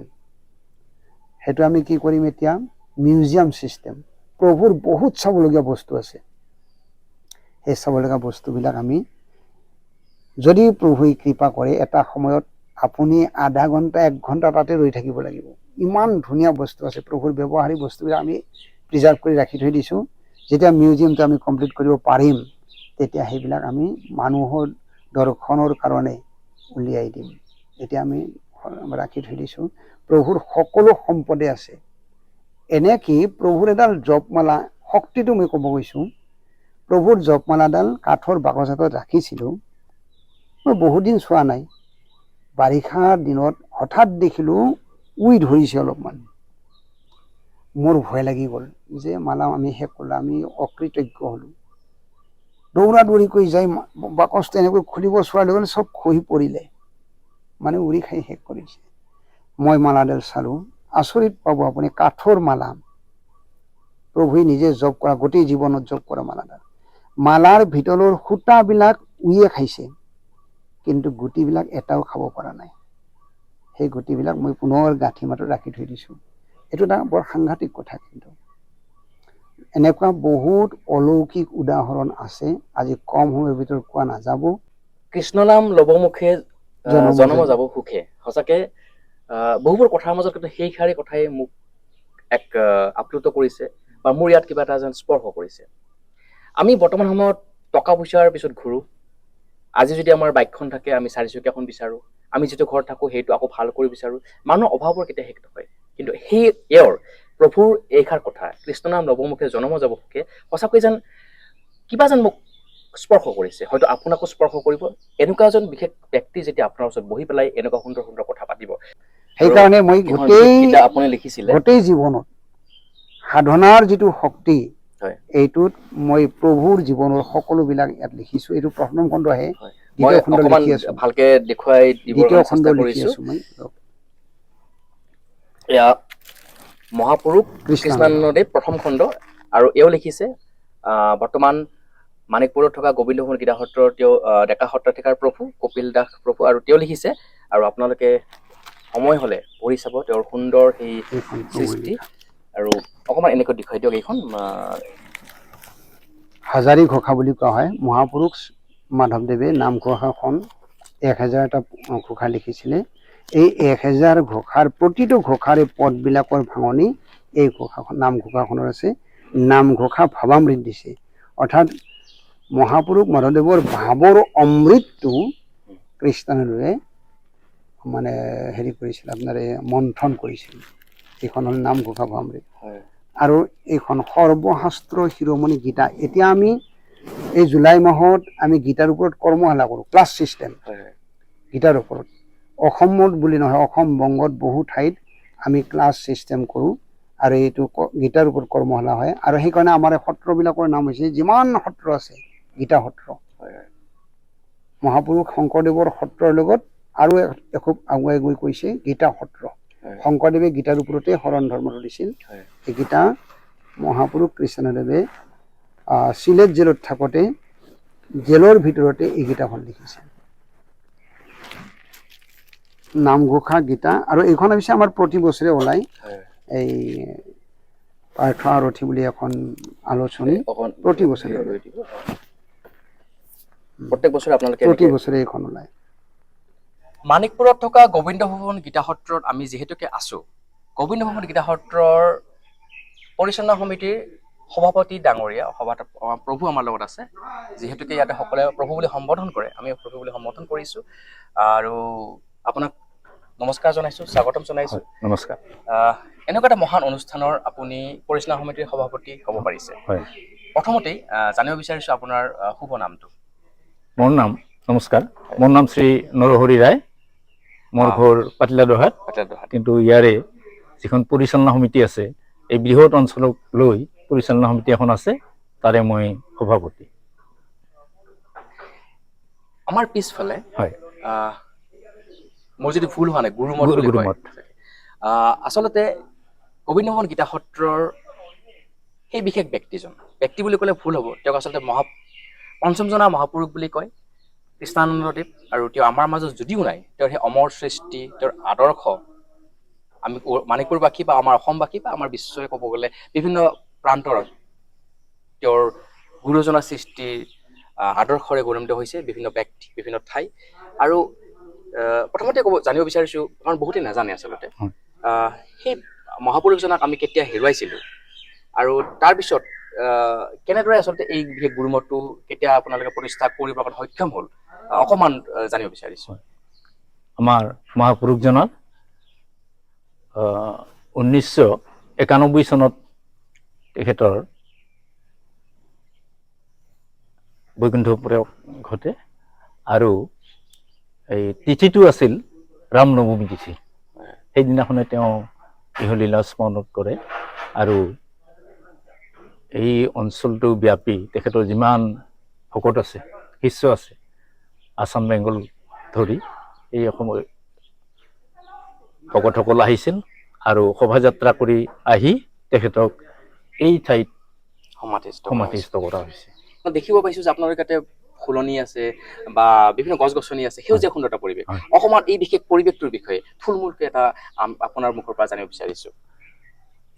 সেইটো আমি কি কৰিম এতিয়া, মিউজিয়াম চিষ্টেম। প্ৰভুৰ বহুত চাবলগীয়া বস্তু আছে। সেই চাবলগীয়া বস্তুবিলাক আমি যদি প্ৰভুই কৃপা কৰে এটা সময়ত আপুনি আধা ঘণ্টা 1 ঘণ্টা তাতে ৰৈ থাকিব লাগিব। ইমান ধুনীয়া বস্তু আছে, প্ৰভুৰ ব্যৱহাৰিক বস্তুবিলাক আমি প্ৰিজাৰ্ভ কৰি ৰাখি থৈ দিছোঁ। যেতিয়া মিউজিয়ামটো আমি কমপ্লিট কৰিব পাৰিম তেতিয়া সেইবিলাক আমি মানুহৰ দৰ্শনৰ কাৰণে উলিয়াই দিম। এতিয়া আমি ৰাখি থৈ দিছোঁ। প্ৰভুৰ সকলো সম্পদে আছে। এনেকি প্ৰভুৰ এডাল জপমালা, শক্তিটো মই ক'ব গৈছোঁ, প্ৰভুৰ জপমালাডাল কাঠৰ বাকচ এটাত ৰাখিছিলোঁ। মই বহুত দিন চোৱা নাই, বাৰিষাৰ দিনত হঠাৎ দেখিলোঁ উই ধৰিছে অলপমান। মোৰ ভয় লাগি গ'ল যে মালা আমি শেষ কৰিলোঁ, আমি অকৃতজ্ঞ হ'লোঁ। দৌৰা দৌৰি কৰি যাই বাকচটো এনেকৈ খুলিব চোৱাৰ লগে লগে চব খহি পৰিলে, মানে উৰি খাই শেষ কৰিছে। মই মালাডাল চালোঁ, আচৰিত পাব আপুনি, কাঠৰ মালা, প্ৰভুৱে নিজে জপ কৰা, গোটেই জীৱনত জপ কৰা মালাডাল। মালাৰ ভিতৰৰ সূতাবিলাক উইয়ে খাইছে, কিন্তু গুটিবিলাক এটাও খাব পৰা নাই। সেই গুটিবিলাক মই পুনৰ গাঁঠি মাতত ৰাখি থৈ দিছোঁ। এইটো এটা বৰ সাংঘাতিক কথা। কিন্তু এনেকুৱা বহুত অলৌকিক উদাহৰণ আছে, আজি কম সময়ৰ ভিতৰত কোৱা নাযাব। কৃষ্ণ নাম ল'ব মুখে জনম যাব সুখে। সঁচাকে বহুবোৰ কথাৰ মাজত কিন্তু সেইষাৰি কথাই মোক এক আপ্লুত কৰিছে, বা মোৰ ইয়াত কিবা এটা যেন স্পৰ্শ কৰিছে। আমি বৰ্তমান সময়ত টকা পইচাৰ পিছত ঘূৰোঁ। আজি যদি আমাৰ বাইকখন থাকে, আমি 4চকীয়াখন বিচাৰোঁ। আমি যিটো ঘৰত থাকোঁ সেইটো আকৌ ভাল কৰি বিচাৰোঁ। মানুহৰ অভাৱৰ কেতিয়া শেষ নহয়। কিন্তু সেই প্ৰভুৰ এইষাৰ কথা, কৃষ্ণ নাম ল'ব মুখে জনম যাব সুখে, সঁচাকৈ যেন কিবা যেন মোক স্পৰ্শ কৰিছে। হয়তো আপোনাকো স্পৰ্শ কৰিব। এনেকুৱা এজন বিশেষ ব্যক্তি যেতিয়া আপোনাৰ ওচৰত বহি পেলাই এনেকুৱা সুন্দৰ সুন্দৰ কথা পাতিব। সেইকাৰণে মই আপুনি লিখিছিলে গোটেই জীৱনত সাধনাৰ যিটো শক্তি, এইটোত মই প্ৰভুৰ জীৱনৰ সকলোবিলাক ইয়াত লিখিছোঁ। এইটো প্ৰথম খণ্ডহে, দ্বিতীয় খণ্ড লিখি আছোঁ, ভালকে দেখুৱাই দিবৰ দ্বিতীয় খণ্ড চেষ্টা লিখি কৰিছোঁ। আছোঁ মই। এয়া মহাপুৰুষ কৃষ্ণানন্দদেৱ প্ৰথম খণ্ড, আৰু এওঁ লিখিছে বৰ্তমান মানিকপুৰত থকা গোবিন্দমোহন গীতা সত্ৰৰ তেওঁ ডেকা সত্ৰাধিকাৰ প্ৰভু কপিল দাস প্ৰভু, আৰু তেওঁ লিখিছে। আৰু আপোনালোকে সময় হ'লে পঢ়ি চাব তেওঁৰ সুন্দৰ সেই সৃষ্টি। আৰু অকণমান এনেকৈ দেখুৱাই দিয়ক এইখন। হাজাৰী ঘোষা বুলি কোৱা হয়। মহাপুৰুষ মাধৱদেৱে নামঘোষাখন 1000টা ঘোষা লিখিছিলে। এই 1000 ঘোষাৰ প্ৰতিটো ঘোষাৰে পদবিলাকৰ ভাঙনি এই ঘোষাখন, নামঘোষাখনৰ আছে। নামঘোষা ভাৱামৃত দিছে, অৰ্থাৎ মহাপুৰুষ মাধৱদেৱৰ ভাৱৰ অমৃতটো কৃষ্ণানন্দে হেৰি কৰিছিল, আপোনাৰ মন্থন কৰিছিল। এইখন হ'ল নামঘোষা ভাৱামৃত হয় আৰু এইখন সৰ্বশাস্ত্ৰ শিৰোমণি গীতা। এতিয়া আমি এই জুলাই মাহত আমি গীতাৰ ওপৰত কৰ্মশালা কৰোঁ, ক্লাছ ছিষ্টেম হয় হয় গীতাৰ ওপৰত। অসমত বুলি নহয়, অসম বংগত বহু ঠাইত আমি ক্লাছ ছিষ্টেম কৰোঁ আৰু এইটো গীতাৰ ওপৰত কৰ্মশালা হয়। আৰু সেইকাৰণে আমাৰ এই সত্ৰবিলাকৰ নাম হৈছে, যিমান সত্ৰ আছে গীতা সত্ৰ। হয় হয় মহাপুৰুষ শংকৰদেৱৰ সত্ৰৰ লগত আৰু এখোপ আগুৱাই গৈ কৈছে গীতা সত্ৰ। হয় শংকৰদেৱে গীতাৰ ওপৰতে শৰণ ধৰ্মটো দিছিল। হয় এই গীতা মহাপুৰুষ কৃষ্ণদেৱে চিলেট জেলত থাকোঁতে জেলৰ ভিতৰতে এই গীতাখন লিখিছে, নামঘোষা গীতা। আৰু এইখন হৈছে আমাৰ প্ৰতি বছৰে ওলায়। হয় এই পাৰ্থ আৰথি বুলি এখন আলোচনী অকণ প্ৰতি বছৰে লৈ ওলায়, দিব। প্ৰত্যেক বছৰে আপোনালোকে প্ৰতি এনেকৈ বছৰে এইখন ওলায়। মাণিকপুৰত থকা গোবিন্দ ভৱন গীতা সত্ৰত আমি যিহেতুকে আছোঁ, গোবিন্দ ভৱন গীতা সত্ৰৰ পৰিচালনা সমিতিৰ সভাপতি ডাঙৰীয়া প্ৰভু আমাৰ লগত আছে। যিহেতুকে ইয়াতে সকলোৱে প্ৰভু বুলি সম্বোধন কৰে, আমি প্ৰভু বুলি সম্বোধন কৰিছোঁ। আৰু আপোনাক নমস্কাৰ জনাইছোঁ, স্বাগতম জনাইছোঁ। নমস্কাৰ। এনেকুৱা এটা মহান অনুষ্ঠানৰ আপুনি পৰিচালনা সমিতিৰ সভাপতি হ'ব পাৰিছে। হয়, প্ৰথমতেই জানিব বিচাৰিছোঁ আপোনাৰ শুভ নামটো। মোৰ নাম, নমস্কাৰ, মোৰ নাম শ্ৰী নৰহৰি ৰায়। মোৰ ঘৰ পাতিলাদহাত। কিন্তু ইয়াৰে যিখন পৰিচালনা সমিতি আছে, এই বৃহৎ অঞ্চলক লৈ পৰিচালনা সমিতি এখন আছে, তাৰে মই সভাপতি। আমাৰ পিছফালে হয়, মোৰ যদি ভুল হোৱা নাই, গুৰুমঠ বুলি কয়। গুৰুমঠ। আচলতে গোবিন্দ ভৱন গীতা সত্ৰৰ সেই বিশেষ ব্যক্তি বুলি ক'লে ভুল হ'ব। তেওঁক আচলতে পঞ্চমজনা মহাপুৰুষ বুলি কয় কৃষ্ণানন্দদেৱ। আৰু তেওঁ আমাৰ মাজত যদিও নাই, তেওঁৰ সেই অমৰ সৃষ্টি, তেওঁৰ আদৰ্শ আমি মাণিকপুৰবাসী বা আমাৰ অসমবাসী বা আমাৰ বিশ্বই ক'ব গ'লে বিভিন্ন প্ৰান্তৰত তেওঁৰ গুৰুজনাৰ সৃষ্টিৰ আদৰ্শৰে গৌৰৱান্বিত হৈছে বিভিন্ন ব্যক্তি, বিভিন্ন ঠাই। আৰু প্ৰথমতে জানিব বিচাৰিছোঁ, কাৰণ বহুতেই নাজানে আচলতে, সেই মহাপুৰুষজনাক আমি কেতিয়া হেৰুৱাইছিলোঁ আৰু তাৰপিছত কেনেদৰে আচলতে এই বিশেষ গুৰুমঠটো কেতিয়া আপোনালোকে প্ৰতিষ্ঠা কৰিব কাৰণে সক্ষম হ'ল, অকণমান জানিব বিচাৰিছোঁ। আমাৰ মহাপুৰুষজনৰ 1991 চনত তেখেতৰ বৈকুণ্ঠ প্ৰয়াগ ঘটে। আৰু এই তিথিটো আছিল ৰাম নৱমী তিথি। সেইদিনাখনে তেওঁ ইহলীলা স্মৰণ কৰে। আৰু এই অঞ্চলটো ব্যাপী তেখেতৰ যিমান ভকত আছে, শিষ্য আছে, আসাম বেংগল ধৰি এই অসমৰ ভকতসকল আহিছিল আৰু শোভাযাত্ৰা কৰি আহি তেখেতক এই ঠাইত সমাধিস্থ কৰা হৈছে। দেখিব পাইছোঁ যে আপোনালোকে তাতে ফুলনি আছে বা বিভিন্ন গছ গছনি আছে, সেউজীয়া সুন্দৰতা পৰিৱেশ। অসমত এই বিশেষ পৰিৱেশটোৰ বিষয়ে থুলমূলকৈ এটা আপোনাৰ মুখৰ পৰা জানিব বিচাৰিছোঁ।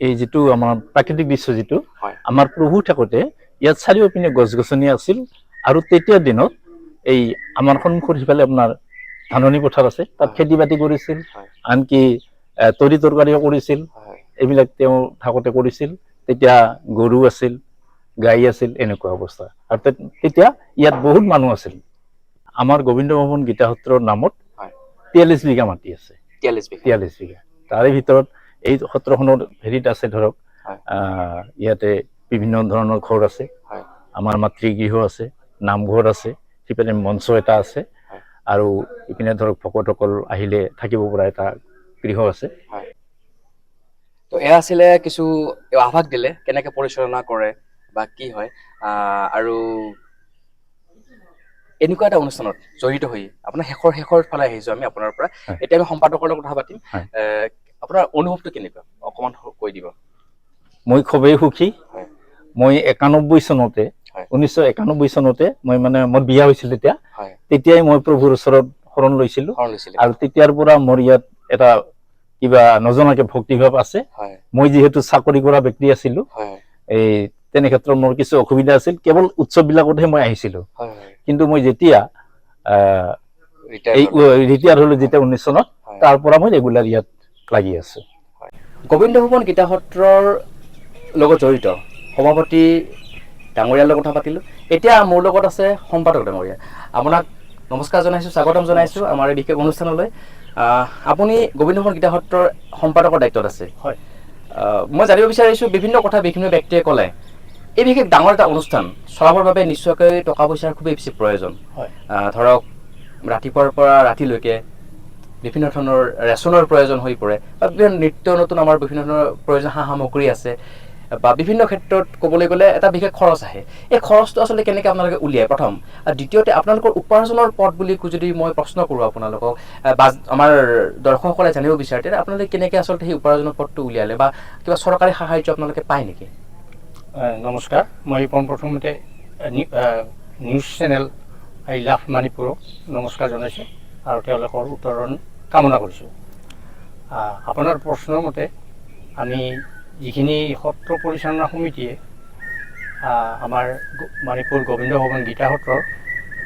এই যিটো আমাৰ প্ৰাকৃতিক দৃশ্য, যিটো হয়, আমাৰ প্ৰভু থাকোঁতে ইয়াত চাৰিওপিনে গছ গছনি আছিল। আৰু তেতিয়াৰ দিনত এই আমাৰ সন্মুখৰ সিফালে আপোনাৰ ধাননি পথাৰ আছে, তাত খেতি বাতি কৰিছিল, আনকি তৰি তৰকাৰীও কৰিছিল। এইবিলাক তেওঁ থাকোঁতে কৰিছিল। তেতিয়া গৰু আছিল, গাই আছিল, এনেকুৱা অৱস্থা। আৰু তেতিয়া ইয়াত বহুত মানুহ আছিল। আমাৰ গোবিন্দ ভৱন গীতা সত্ৰৰ নামত 43 বিঘা মাটি আছে। 43 বিঘা। তাৰে ভিতৰত এই সত্ৰখনৰ হেৰিত আছে ধৰক, ইয়াতে বিভিন্ন ধৰণৰ ঘৰ আছে, আমাৰ মাতৃগৃহ আছে, নামঘৰ আছে, সিপিনে মঞ্চ এটা আছে, আৰু ইপিনে ধৰক ভকতসকল আহিলে থাকিব পৰা এটা গৃহ আছে। তো এয়া আছিলে কিছু আভাস দিলে কেনেকৈ পৰিচালনা কৰে বা কি হয়। আৰু এনেকুৱা এটা অনুষ্ঠানত জড়িত হৈ আপোনাৰ শেষৰ ফালে আহিছোঁ আমি আপোনাৰ পৰা। এতিয়া আমি সম্পাদকৰ লগত কথা পাতিম। আপোনাৰ অনুভৱটো কেনেকুৱা, অকণমান কৈ দিব। মই খুবেই সুখী। মই 1991 চনতে মই মোৰ বিয়া হৈছিল। তেতিয়াই মই প্ৰভুৰ ওচৰত শৰণ লৈছিলোঁ। আৰু তেতিয়াৰ পৰা মোৰ ইয়াত এটা কিবা নজনাকে ভক্তিভাৱ আছে। মই যিহেতু চাকৰি কৰা ব্যক্তি আছিলোঁ, এই তেনে ক্ষেত্ৰত মোৰ কিছু অসুবিধা আছিল। কেৱল উৎসৱবিলাকতহে মই আহিছিলোঁ। কিন্তু মই যেতিয়া ৰিটায়াৰ হ'লো, যেতিয়া 19 চনত, তাৰ পৰা মই ৰেগুলাৰ ইয়াত লাগি আছোঁ। গোবিন্দ ভৱন গীতা সত্ৰৰ লগত জড়িত সভাপতি ডাঙৰীয়াৰ লগত কথা পাতিলোঁ। এতিয়া মোৰ লগত আছে সম্পাদক ডাঙৰীয়া। আপোনাক নমস্কাৰ জনাইছোঁ, স্বাগতম জনাইছোঁ আমাৰ এই বিশেষ অনুষ্ঠানলৈ। আপুনি গোবিন্দ ভৱন গীতা সত্ৰৰ সম্পাদকৰ দায়িত্বত আছে। হয়। মই জানিব বিচাৰিছোঁ বিভিন্ন কথা বিভিন্ন ব্যক্তিয়ে ক'লে এই বিশেষ ডাঙৰ এটা অনুষ্ঠান চলাবৰ বাবে নিশ্চয়কৈ টকা পইচাৰ খুবেই বেছি প্ৰয়োজন হয় ধৰক ৰাতিপুৱাৰ পৰা ৰাতিলৈকে বিভিন্ন ধৰণৰ ৰেচনৰ প্ৰয়োজন হৈ পৰে বা বিভিন্ন নিত্য নতুন আমাৰ বিভিন্ন ধৰণৰ প্ৰয়োজন সা সামগ্ৰী আছে বা বিভিন্ন ক্ষেত্ৰত ক'বলৈ গ'লে এটা বিশেষ খৰচ আহে এই খৰচটো আচলতে কেনেকৈ আপোনালোকে উলিয়ায় প্ৰথম আৰু দ্বিতীয়তে আপোনালোকৰ উপাৰ্জনৰ পথ বুলি যদি মই প্ৰশ্ন কৰোঁ আপোনালোকক বা আমাৰ দৰ্শকসকলে জানিব বিচাৰে তেতিয়া আপোনালোকে কেনেকৈ আচলতে সেই উপাৰ্জনৰ পথটো উলিয়ালে বা কিবা চৰকাৰী সাহায্য আপোনালোকে পায় নেকি? নমস্কাৰ, মই পোনপ্ৰথমতে নিউজ চেনেল আই লাভ মণিপুৰক নমস্কাৰ জনাইছোঁ আৰু তেওঁলোকৰ উত্তৰণ কামনা কৰিছোঁ। আপোনাৰ প্ৰশ্নৰ মতে আমি যিখিনি সত্ৰ পৰিচালনা সমিতিয়ে আমাৰ মণিপুৰ গোবিন্দ ভৱন গীতা সত্ৰৰ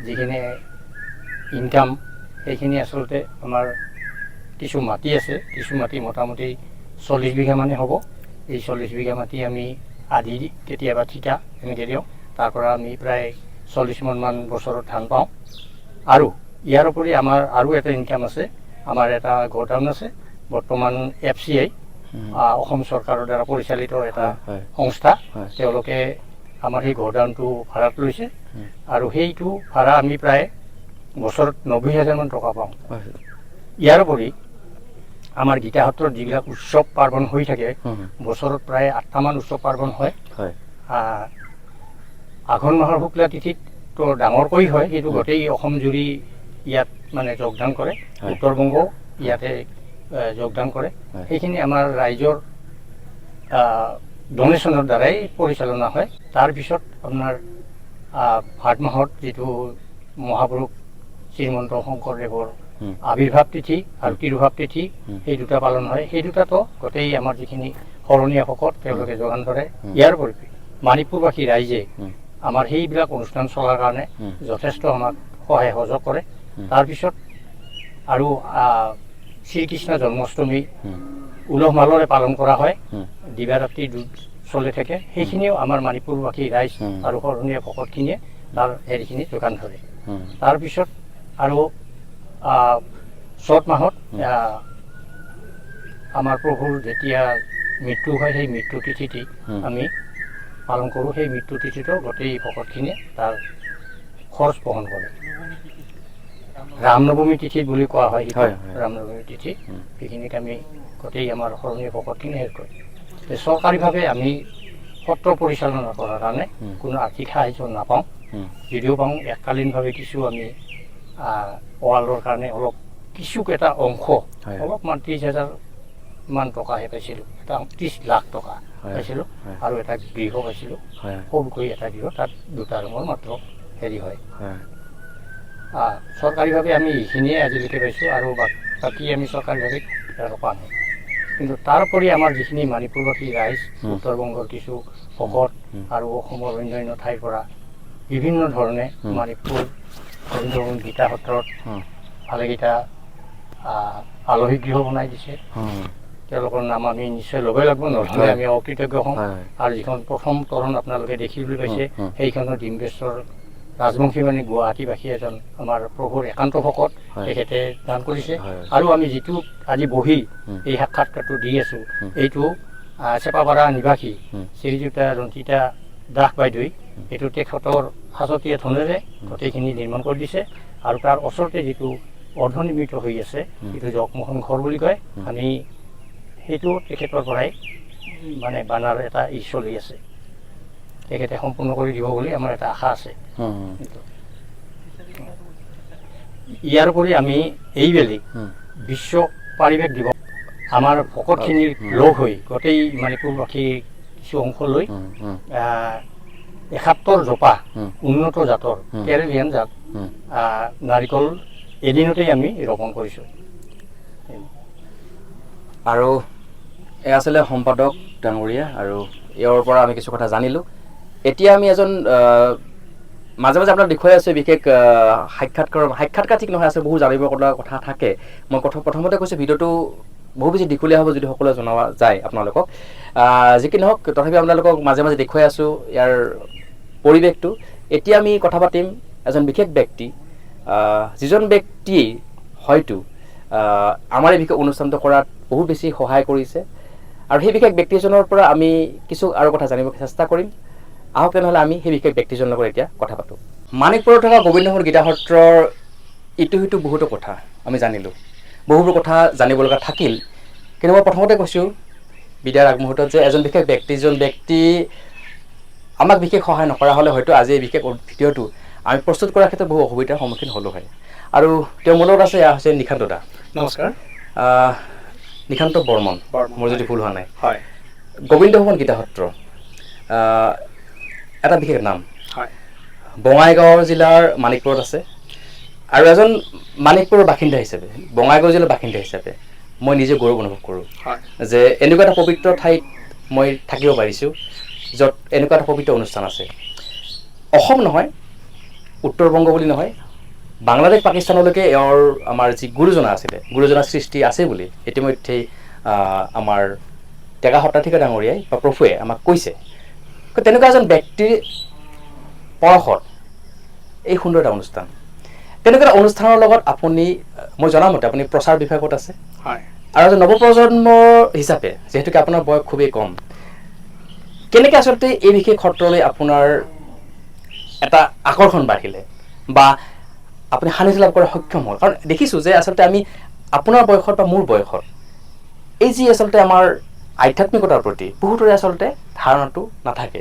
যিখিনি ইনকাম সেইখিনি আচলতে আমাৰ কিছু মাটি আছে, কিছু মাটি মোটামুটি 40 বিঘা মানে হ'ব। এই 40 বিঘা মাটি আমি আধি কেতিয়াবা ঠিকা এনেকৈ দিওঁ, তাৰ পৰা আমি প্ৰায় 40 মান বছৰত ধান পাওঁ। আৰু ইয়াৰ উপৰি আমাৰ আৰু এটা ইনকাম আছে, আমাৰ এটা গোডাউন আছে বৰ্তমান FCI অসম চৰকাৰৰ দ্বাৰা পৰিচালিত এটা সংস্থা, তেওঁলোকে আমাৰ সেই গোডাউনটো ভাড়াত লৈছে আৰু সেইটো ভাড়া আমি প্ৰায় বছৰত 90,000 মান টকা পাওঁ। ইয়াৰ উপৰি আমাৰ গীতা সত্ৰত যিবিলাক উৎসৱ পাৰ্বণ হৈ থাকে বছৰত প্ৰায় 8টামান উৎসৱ পাৰ্বণ হয়। আঘোণ মাহৰ শুক্লা তিথিত তো ডাঙৰকৈ হয়, সেইটো গোটেই অসম জুৰি ইয়াত মানে যোগদান কৰে, উত্তৰ বংগ ইয়াতে যোগদান কৰে। সেইখিনি আমাৰ ৰাইজৰ ডনেশ্যনৰ দ্বাৰাই পৰিচালনা হয়। তাৰপিছত আপোনাৰ ভাদ মাহত যিটো মহাপুৰুষ শ্ৰীমন্ত শংকৰদেৱৰ আবিৰ্ভাৱ তিথি আৰু তিৰুভাৱ তিথি সেই দুটা পালন হয়। সেই দুটাতো গোটেই আমাৰ যিখিনি শৰণীয়া ভকত তেওঁলোকে যোগান ধৰে। ইয়াৰ উপৰি মণিপুৰবাসী ৰাইজে আমাৰ সেইবিলাক অনুষ্ঠান চলাৰ কাৰণে যথেষ্ট আমাক সহায় সহযোগ কৰে। তাৰপিছত আৰু শ্ৰীকৃষ্ণ জন্মাষ্টমী উলহ মালৰে পালন কৰা হয়, দিবা ৰাতি চলি থাকে। সেইখিনিও আমাৰ মণিপুৰবাসী ৰাইজ আৰু শৰণীয়া ভকতখিনিয়ে তাৰ হেৰিখিনি যোগান ধৰে। তাৰপিছত আৰু চ'ত মাহত আমাৰ প্ৰভুৰ যেতিয়া মৃত্যু হয় সেই মৃত্যু তিথিটি আমি পালন কৰোঁ। সেই মৃত্যু তিথিটো গোটেই ভকতখিনিয়ে তাৰ খৰচ বহন কৰে। ৰামনৱমী তিথি বুলি কোৱা হয়, ৰামনৱমী তিথি সেইখিনিত আমি গোটেই আমাৰ শৰণীয়া ভকতখিনি হেৰি কৰোঁ। চৰকাৰীভাৱে আমি সত্ৰ পৰিচালনা কৰাৰ কাৰণে কোনো আৰ্থিক সাহায্য নাপাওঁ, যদিও পাওঁ এককালীনভাৱে কিছু আমি ৱালৰ কাৰণে অলপ কিছু এটা অংশ অলপমান 30,000 মান টকাহে পাইছিলোঁ, এটা 30 লাখ টকা পাইছিলোঁ আৰু এটা গৃহ পাইছিলোঁ, সৰুকৈ এটা গৃহ, তাত 2টা ৰুমৰ মাত্ৰ হেৰি হয়। চৰকাৰীভাৱে আমি এইখিনিয়ে আজিলৈকে পাইছোঁ আৰু বাকী আমি চৰকাৰীভাৱে পোৱা নাই। কিন্তু তাৰোপৰি আমাৰ যিখিনি মণিপুৰবাসী ৰাইজ, উত্তৰ বংগৰ কিছু ভকত আৰু অসমৰ অন্যান্য ঠাইৰ পৰা বিভিন্ন ধৰণে মণিপুৰ গীতা সত্ৰত ভালেকেইটা আলহী গৃহ বনাই দিছে। তেওঁলোকৰ নাম আমি নিশ্চয় ল'বই লাগিব, নহ'লে আমি অকৃতজ্ঞ হ'ম। আৰু যিখন প্ৰথম তৰণ আপোনালোকে দেখিবলৈ পাইছে সেইখনৰ ডিম্বেশ্বৰ ৰাজবংশী মানে গুৱাহাটীবাসী এজন আমাৰ প্ৰভুৰ একান্ত ভকত, তেখেতে দান কৰিছে। আৰু আমি যিটো আজি বহি এই সাক্ষাৎকাৰটো দি আছোঁ, এইটো চেপাপাৰা নিবাসী শ্ৰীযুতা ৰঞ্জিতা দাস বাইদেৱে এইটো তেখেতৰ সাঁচতীয়া ধনেৰে গোটেইখিনি নিৰ্মাণ কৰি দিছে। আৰু তাৰ ওচৰতে যিটো অৰ্ধনিৰ্মিত হৈ আছে এইটো জগমোহন ঘৰ বুলি কয়, আমি সেইটো তেখেতৰ পৰাই মানে বানাৰ এটা চলি আছে, তেখেতে সম্পূৰ্ণ কৰি দিব বুলি আমাৰ এটা আশা আছে। ইয়াৰ উপৰি আমি এইবেলি বিশ্ব পাৰিৱেশ দিৱস আমাৰ ভকতখিনি লগ হৈ গোটেই মণিপুৰবাসী কিছু অংশ লৈ 71 জোপা উন্নত জাতৰ কেৰেলিয়ান জাত নাৰিকল এদিনতেই আমি ৰোপণ কৰিছোঁ। আৰু এয়া আছিলে সম্পাদক ডাঙৰীয়া, আৰু ইয়াৰ পৰা আমি কিছু কথা জানিলোঁ। এতিয়া আমি এজন মাজে মাজে আপোনাক দেখুৱাই আছোঁ বিশেষ সাক্ষাৎকাৰ ঠিক নহয়, আছে বহু জানিব কথা থাকে। মই প্ৰথমতে কৈছোঁ ভিডিঅ'টো বহু বেছি দীঘলীয়া হ'ব যদি সকলোৱে জনোৱা যায় আপোনালোকক। যি কি নহওক তথাপি আপোনালোকক মাজে মাজে দেখুৱাই আছোঁ ইয়াৰ পৰিৱেশটো। এতিয়া আমি কথা পাতিম এজন বিশেষ ব্যক্তি, যিজন ব্যক্তি হয়তো আমাৰ এই বিশেষ অনুষ্ঠানটো কৰাত বহুত বেছি সহায় কৰিছে আৰু সেই বিশেষ ব্যক্তিজনৰ পৰা আমি কিছু আৰু কথা জানিব চেষ্টা কৰিম। আহক তেনেহ'লে আমি সেই বিশেষ ব্যক্তিজনৰ লগত এতিয়া কথা পাতোঁ। মানিকপুৰত থকা গোবিন্দমোহন গীতা সত্ৰৰ ইটো সিটো বহুতো কথা আমি জানিলোঁ, বহুবোৰ কথা জানিব লগা থাকিল। কিন্তু মই প্ৰথমতে কৈছোঁ বিদায়ৰ আগমুহূৰ্তত যে এজন বিশেষ ব্যক্তি আমাক বিশেষ সহায় নকৰা হ'লে হয়তো আজি এই বিশেষ ভিডিঅ'টো আমি প্ৰস্তুত কৰাৰ ক্ষেত্ৰত বহু অসুবিধাৰ সন্মুখীন হ'লোঁ হয়। আৰু তেওঁ মোৰ লগত আছে, এয়া হৈছে নিশান্ত দা। নমস্কাৰ। নিশান্ত বৰ্মন, মোৰ যদি ভুল হোৱা নাই। হয়। গোবিন্দমোহন গীতা সত্ৰ এটা বিশেষ নাম। হয়। বঙাইগাঁও জিলাৰ মানিকপুৰত আছে। আৰু এজন মানিকপুৰৰ বাসিন্দা হিচাপে, বঙাইগাঁও জিলাৰ বাসিন্দা হিচাপে মই নিজে গৌৰৱ অনুভৱ কৰোঁ যে এনেকুৱা এটা পবিত্ৰ ঠাইত মই থাকিব পাৰিছোঁ য'ত এনেকুৱা এটা পবিত্ৰ অনুষ্ঠান আছে। অসম নহয়, উত্তৰ বংগ বুলি নহয়, বাংলাদেশ পাকিস্তানলৈকে এওঁৰ আমাৰ যি গুৰুজনা আছিলে, গুৰুজনাৰ সৃষ্টি আছে বুলি ইতিমধ্যেই আমাৰ টেকা সত্ৰাধিকাৰ ডাঙৰীয়াই বা প্ৰভুৱে আমাক কৈছে। তেনেকুৱা এজন ব্যক্তিৰ পৰশত এই সুন্দৰ এটা অনুষ্ঠান, তেনেকুৱা এটা অনুষ্ঠানৰ লগত আপুনি, মই জনামতে আপুনি প্ৰচাৰ বিভাগত আছে। হয়। আৰু এজন নৱপ্ৰজন্ম হিচাপে যিহেতুকে আপোনাৰ বয়স খুবেই কম, কেনেকৈ আচলতে এই বিশেষ সত্ৰলৈ আপোনাৰ এটা আকৰ্ষণ বাঢ়িলে বা আপুনি সান্নিধ্য লাভ কৰাৰ সক্ষম হ'ল? কাৰণ দেখিছোঁ যে আচলতে আমি আপোনাৰ বয়সত বা মোৰ বয়সত এই যি আচলতে আমাৰ আধ্যাত্মিকতাৰ প্ৰতি বহুতৰে আচলতে ধাৰণাটো নাথাকে,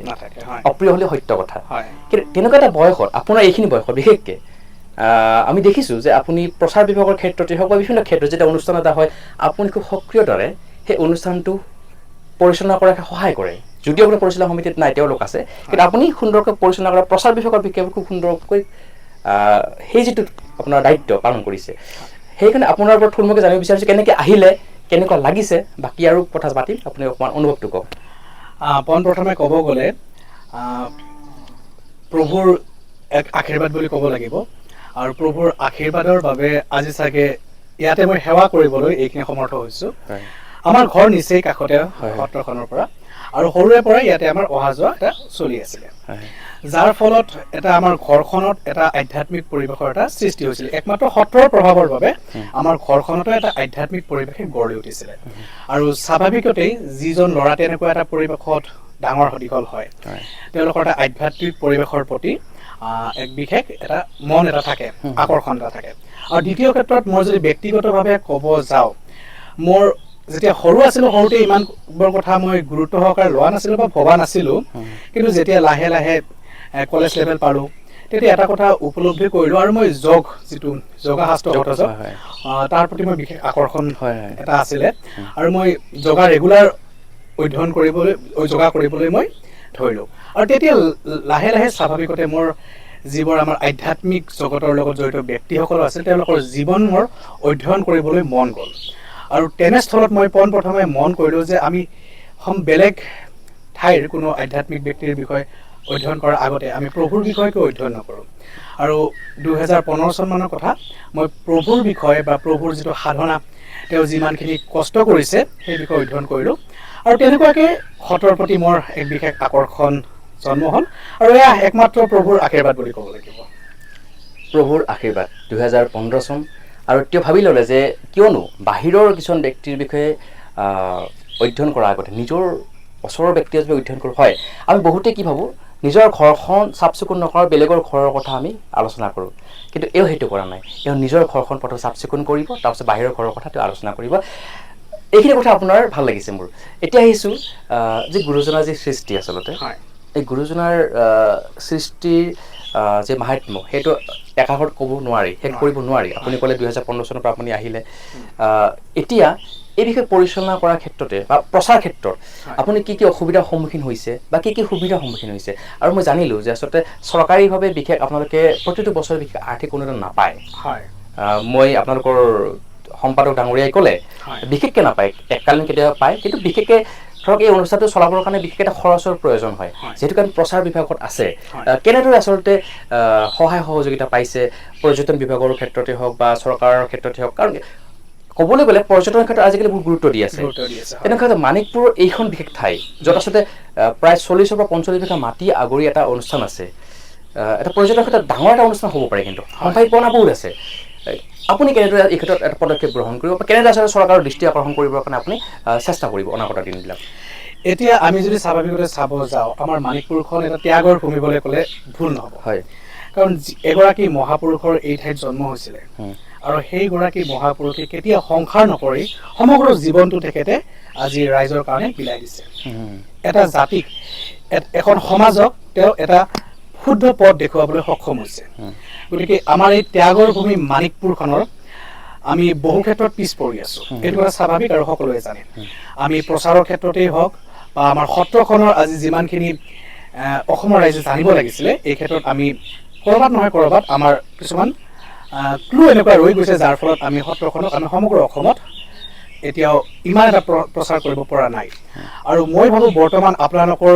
অপ্ৰিয় হ'লেও সত্য কথা। কিন্তু তেনেকুৱা এটা বয়সত, আপোনাৰ এইখিনি বয়সত বিশেষকৈ আমি দেখিছোঁ যে আপুনি প্ৰচাৰ বিভাগৰ ক্ষেত্ৰতে হওক বা বিভিন্ন ক্ষেত্ৰত যেতিয়া অনুষ্ঠান এটা হয়, আপুনি খুব সক্ৰিয়তাৰে সেই অনুষ্ঠানটো পৰিচালনা কৰাত সহায় কৰে। যদিও আপোনাৰ পৰিচালনা সমিতিত নাই, তেওঁলোক আছে, কিন্তু আপুনি সুন্দৰকৈ পৰিচালনা কৰা প্ৰচাৰ বিভাগৰ বিষয়ে খুব সুন্দৰকৈ সেই যিটো আপোনাৰ দায়িত্ব পালন কৰিছে। সেইকাৰণে আপোনাৰ ওপৰত থুলমূলকৈ জানিব বিচাৰিছোঁ কেনেকৈ আহিলে, কেনেকুৱা লাগিছে, বাকী আৰু কথা পাতিম, আপুনি অকণমান অনুভৱটো কওক। পোনপ্ৰথমে ক'ব গ'লে প্ৰভুৰ এক আশীৰ্বাদ বুলি ক'ব লাগিব। আৰু প্ৰভুৰ আশীৰ্বাদৰ বাবে আজি চাগে ইয়াতে মই সেৱা কৰিবলৈ এইখিনি সমৰ্থ হৈছোঁ। আমাৰ ঘৰ নিচেই কাষতে সত্ৰখনৰ পৰা, আৰু সৰুৰে পৰাই ইয়াতে আমাৰ অহা যোৱা এটা চলি আছিলে, যাৰ ফলত এটা আমাৰ ঘৰখনত এটা আধ্যাত্মিক পৰিৱেশৰ এটা সৃষ্টি হৈছিলে। একমাত্ৰ সত্ৰৰ প্ৰভাৱৰ বাবে আমাৰ ঘৰখনতো এটা আধ্যাত্মিক পৰিৱেশে গঢ় লৈ উঠিছিলে। আৰু স্বাভাৱিকতেই যিজন ল'ৰা তেনেকুৱা এটা পৰিৱেশত ডাঙৰ দীঘল হয়, তেওঁলোকৰ এটা আধ্যাত্মিক পৰিৱেশৰ প্ৰতি এক বিশেষ এটা মন এটা থাকে, আকৰ্ষণ এটা থাকে। আৰু দ্বিতীয় ক্ষেত্ৰত মই যদি ব্যক্তিগতভাৱে ক'ব যাওঁ, মোৰ যেতিয়া সৰু আছিলোঁ, সৰুতে ইমানবোৰ কথা মই গুৰুত্ব সহকাৰে লোৱা নাছিলোঁ বা ভবা নাছিলোঁ। কিন্তু যেতিয়া লাহে লাহে কলেজ লেভেল পালোঁ, তেতিয়া এটা কথা উপলব্ধি কৰিলোঁ, আৰু মই যিটো যোগা শাস্ত্ৰ হঠযোগ, তাৰ প্ৰতি মই বিশেষ আকৰ্ষণ এটা আছিলে। আৰু মই যোগা ৰেগুলাৰ অধ্যয়ন কৰিবলৈ, যোগা কৰিবলৈ মই ধৰিলোঁ। আৰু তেতিয়া লাহে লাহে স্বাভাৱিকতে মোৰ যিবোৰ আমাৰ আধ্যাত্মিক জগতৰ লগত জড়িত ব্যক্তিসকল আছিল, তেওঁলোকৰ জীৱন মোৰ অধ্যয়ন কৰিবলৈ মন গ'ল। আৰু তেনেস্থলত মই পোনপ্ৰথমে মন কৰিলোঁ যে আমি বেলেগ ঠাইৰ কোনো আধ্যাত্মিক ব্যক্তিৰ বিষয়ে অধ্যয়ন কৰাৰ আগতে আমি প্ৰভুৰ বিষয়ে কিয় অধ্যয়ন নকৰোঁ। আৰু 2015 চনমানৰ কথা, মই প্ৰভুৰ বিষয়ে বা প্ৰভুৰ যিটো সাধনা, তেওঁ যিমানখিনি কষ্ট কৰিছে সেই বিষয়ে অধ্যয়ন কৰিলোঁ। আৰু তেনেকুৱাকৈ সত্ৰৰ প্ৰতি মোৰ এক বিশেষ আকৰ্ষণ জন্ম হ'ল, আৰু এয়া একমাত্ৰ প্ৰভুৰ আশীৰ্বাদ বুলি ক'ব লাগিব। প্ৰভুৰ আশীৰ্বাদ 2015 চন, আৰু তেওঁ ভাবি ল'লে যে কিয়নো বাহিৰৰ কিছুমান ব্যক্তিৰ বিষয়ে অধ্যয়ন কৰাৰ আগতে নিজৰ ওচৰৰ ব্যক্তিৰ বিষয়ে অধ্যয়ন কৰোঁ। হয়, আমি বহুতে কি ভাবোঁ, নিজৰ ঘৰখন চাফ চিকুণ নকৰাৰ বেলেগৰ ঘৰৰ কথা আমি আলোচনা কৰোঁ, কিন্তু এওঁ সেইটো কৰা নাই। এওঁ নিজৰ ঘৰখন প্ৰথমে চাফ চিকুণ কৰিব, তাৰপিছত বাহিৰৰ ঘৰৰ কথা তেওঁ আলোচনা কৰিব। এইখিনি কথা আপোনাৰ ভাল লাগিছে মোৰ। এতিয়া আহিছোঁ যি গুৰুজনাৰ যি সৃষ্টি, আচলতে এই গুৰুজনাৰ সৃষ্টিৰ যে মাহাত্ম্য, সেইটো একাষত ক'ব নোৱাৰি, শেষ কৰিব নোৱাৰি। আপুনি ক'লে 2015 চনৰ পৰা আপুনি আহিলে। এতিয়া এই বিষয়ে পৰিচালনা কৰাৰ ক্ষেত্ৰতে বা প্ৰচাৰ ক্ষেত্ৰত আপুনি কি কি অসুবিধাৰ সন্মুখীন হৈছে বা কি কি সুবিধাৰ সন্মুখীন হৈছে? আৰু মই জানিলোঁ যে আচলতে চৰকাৰীভাৱে বিশেষ আপোনালোকে প্ৰতিটো বছৰে বিশেষ আৰ্থিক অনুদান নাপায়। মই আপোনালোকৰ সম্পাদক ডাঙৰীয়াই ক'লে বিশেষকৈ নাপায়, এককালীন কেতিয়াবা পায়, কিন্তু বিশেষকৈ ধৰক এই অনুষ্ঠানটো চলাবৰ কাৰণে বিশেষ এটা খৰচৰ প্ৰয়োজন হয়। যিহেতুকে আমি প্ৰচাৰ বিভাগত আছে, কেনেদৰে আচলতে সহায় সহযোগিতা পাইছে পৰ্যটন বিভাগৰ ক্ষেত্ৰতে হওক বা চৰকাৰৰ ক্ষেত্ৰতে হওক? কাৰণ ক'বলৈ গ'লে পৰ্যটনৰ ক্ষেত্ৰত আজিকালি বহুত গুৰুত্ব দি আছে। তেনেকুৱা মানিকপুৰ এইখন বিশেষ ঠাই, য'ত আচলতে প্ৰায় 40 পৰা 45 বিঘা মাটি আগুৰি এটা অনুষ্ঠান আছে, এটা পৰ্যটনৰ ক্ষেত্ৰত ডাঙৰ এটা অনুষ্ঠান হ'ব পাৰে, কিন্তু সম্ভাৱনা বহুত আছে। আপুনি কেনেদৰে এই ক্ষেত্ৰত এটা পদক্ষেপ গ্ৰহণ কৰিব বা কেনেদৰে আচলতে চৰকাৰৰ দৃষ্টি আকৰ্ষণ কৰিবৰ কাৰণে আপুনি চেষ্টা কৰিব অনাগত দিনবিলাক? এতিয়া আমি যদি স্বাভাৱিকতে চাব যাওঁ, আমাৰ মানিকপুৰখন এটা ত্যাগৰ ভূমি বুলি ক'লে ভুল নহ'ব। হয়। কাৰণ এগৰাকী মহাপুৰুষৰ এই ঠাইত জন্ম হৈছিলে আৰু সেইগৰাকী মহাপুৰুষে কেতিয়াও সংসাৰ নকৰি সমগ্ৰ জীৱনটো তেখেতে আজি ৰাইজৰ কাৰণে বিলাই দিছে। এটা জাতিক, এখন সমাজক তেওঁ এটা শুদ্ধ পথ দেখুৱাবলৈ সক্ষম হৈছে। গতিকে আমাৰ এই ত্যাগৰ ভূমি মানিকপুৰখনৰ আমি বহু ক্ষেত্ৰত পিছ পৰি আছোঁ, এইটো এটা স্বাভাৱিক আৰু সকলোৱে জানে। আমি প্ৰচাৰৰ ক্ষেত্ৰতেই হওক বা আমাৰ সত্ৰখনৰ আজি যিমানখিনি অসমৰ ৰাইজে জানিব লাগিছিলে, এই ক্ষেত্ৰত আমি ক'ৰবাত নহয় ক'ৰবাত আমাৰ কিছুমান ক্লু এনেকুৱা ৰৈ গৈছে, যাৰ ফলত আমি সত্ৰখনক আমি সমগ্ৰ অসমত এতিয়াও ইমান এটা প্ৰচাৰ কৰিব পৰা নাই। আৰু মই ভাবোঁ বৰ্তমান আপোনালোকৰ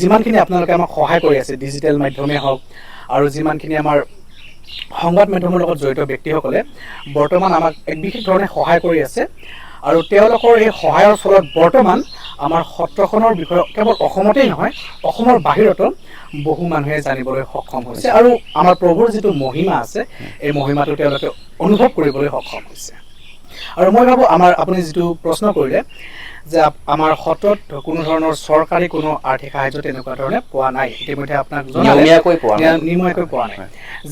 যিমানখিনি আপোনালোকে আমাক সহায় কৰি আছে, ডিজিটেল মাধ্যমেই হওক আৰু যিমানখিনি আমাৰ সংবাদ মাধ্যমৰ লগত জড়িত ব্যক্তিসকলে বৰ্তমান আমাক এক বিশেষ ধৰণে সহায় কৰি আছে। আৰু তেওঁলোকৰ এই সহায়ৰ ফলত বৰ্তমান আমাৰ সত্ৰখনৰ বিষয়ে কেৱল অসমতেই নহয়, অসমৰ বাহিৰতো বহু মানুহে জানিবলৈ সক্ষম হৈছে আৰু আমাৰ প্ৰভুৰ যিটো মহিমা আছে, এই মহিমাটো তেওঁলোকে অনুভৱ কৰিবলৈ সক্ষম হৈছে। আৰু মই ভাবোঁ আপুনি যিটো প্ৰশ্ন কৰিলে যে আমাৰ সত্ৰত কোনো ধৰণৰ চৰকাৰী কোনো আৰ্থিক সাহায্য তেনেকুৱা ধৰণে পোৱা নাই, ইতিমধ্যে আপোনাক নিয়মীয়াকৈ পোৱা নাই,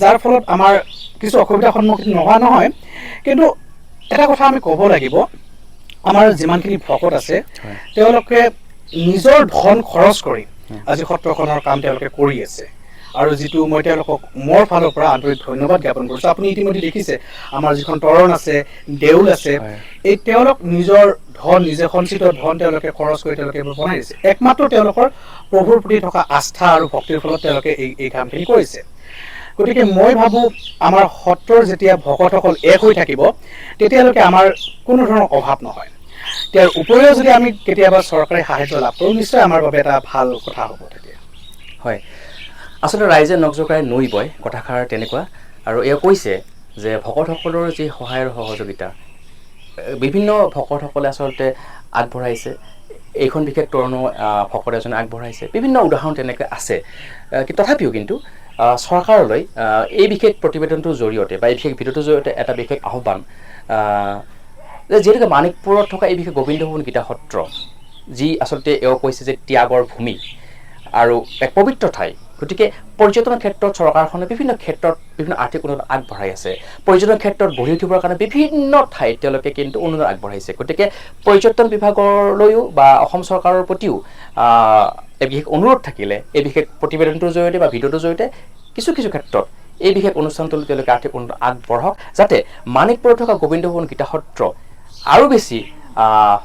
যাৰ ফলত আমাৰ কিছু অসুবিধাৰ সন্মুখীন নোহোৱা নহয়। কিন্তু এটা কথা আমি ক'ব লাগিব, আমাৰ যিমানখিনি ভকত আছে তেওঁলোকে নিজৰ ধন খৰচ কৰি আজি সত্ৰখনৰ কাম তেওঁলোকে কৰি আছে। আৰু যিটো মই তেওঁলোকক মোৰ ফালৰ পৰা আন্তৰিক ধন্যবাদ জ্ঞাপন কৰিছোঁ। আপুনি ইতিমধ্যে দেখিছে আমাৰ যিখন তৰণ আছে, দেউল আছে, এই তেওঁলোক নিজৰ ধন, নিজে সঞ্চিত ধন তেওঁলোকে খৰচ কৰি তেওঁলোকে এইবোৰ বনাই দিছে। একমাত্ৰ তেওঁলোকৰ প্ৰভুৰ প্ৰতি থকা আস্থা আৰু ভক্তিৰ ফলত তেওঁলোকে এই কামখিনি কৰিছে। গতিকে মই ভাবোঁ আমাৰ সত্ৰৰ যেতিয়া ভকতসকল এক হৈ থাকিব, তেতিয়ালৈকে আমাৰ কোনো ধৰণৰ অভাৱ নহয়। ইয়াৰ উপৰিও যদি আমি কেতিয়াবা চৰকাৰী সাহায্য লাভ কৰোঁ, নিশ্চয় আমাৰ বাবে এটা ভাল কথা হ'ব তেতিয়া। হয়, আচলতে ৰাইজে নখ জোকাৰে নৈ বয়, কথাষাৰ তেনেকুৱা। আৰু এওঁ কৈছে যে ভকতসকলৰ যি সহায় আৰু সহযোগিতা বিভিন্ন ভকতসকলে আচলতে আগবঢ়াইছে। এইখন বিশেষ তৰণো ভকত এজনে আগবঢ়াইছে, বিভিন্ন উদাহৰণ তেনেকৈ আছে। তথাপিও কিন্তু চৰকাৰলৈ এই বিশেষ প্ৰতিবেদনটোৰ জৰিয়তে বা এই বিশেষ ভিডিঅ'টোৰ জৰিয়তে এটা বিশেষ আহ্বান, যিহেতুকে মানিকপুৰত থকা এই বিশেষ গোবিন্দ ভৱন গীতা সত্ৰ, যি আচলতে এওঁ কৈছে যে ত্যাগৰ ভূমি আৰু এক পবিত্ৰ ঠাই, গতিকে পৰ্যটনৰ ক্ষেত্ৰত চৰকাৰখনে বিভিন্ন ক্ষেত্ৰত বিভিন্ন আৰ্থিক অনুদান আগবঢ়াই আছে। পৰ্যটনৰ ক্ষেত্ৰত গঢ়ি উঠিবৰ কাৰণে বিভিন্ন ঠাইত তেওঁলোকে কিন্তু অনুদান আগবঢ়াইছে। গতিকে পৰ্যটন বিভাগলৈও বা অসম চৰকাৰৰ প্ৰতিও এক বিশেষ অনুৰোধ থাকিলে এই বিশেষ প্ৰতিবেদনটোৰ জৰিয়তে বা ভিডিঅ'টোৰ জৰিয়তে কিছু কিছু ক্ষেত্ৰত এই বিশেষ অনুষ্ঠানটোলৈ তেওঁলোকে আৰ্থিক অনুদান আগবঢ়াওক, যাতে মানিকপুৰত থকা গোবিন্দ ভৱন গীতা সত্ৰ আৰু বেছি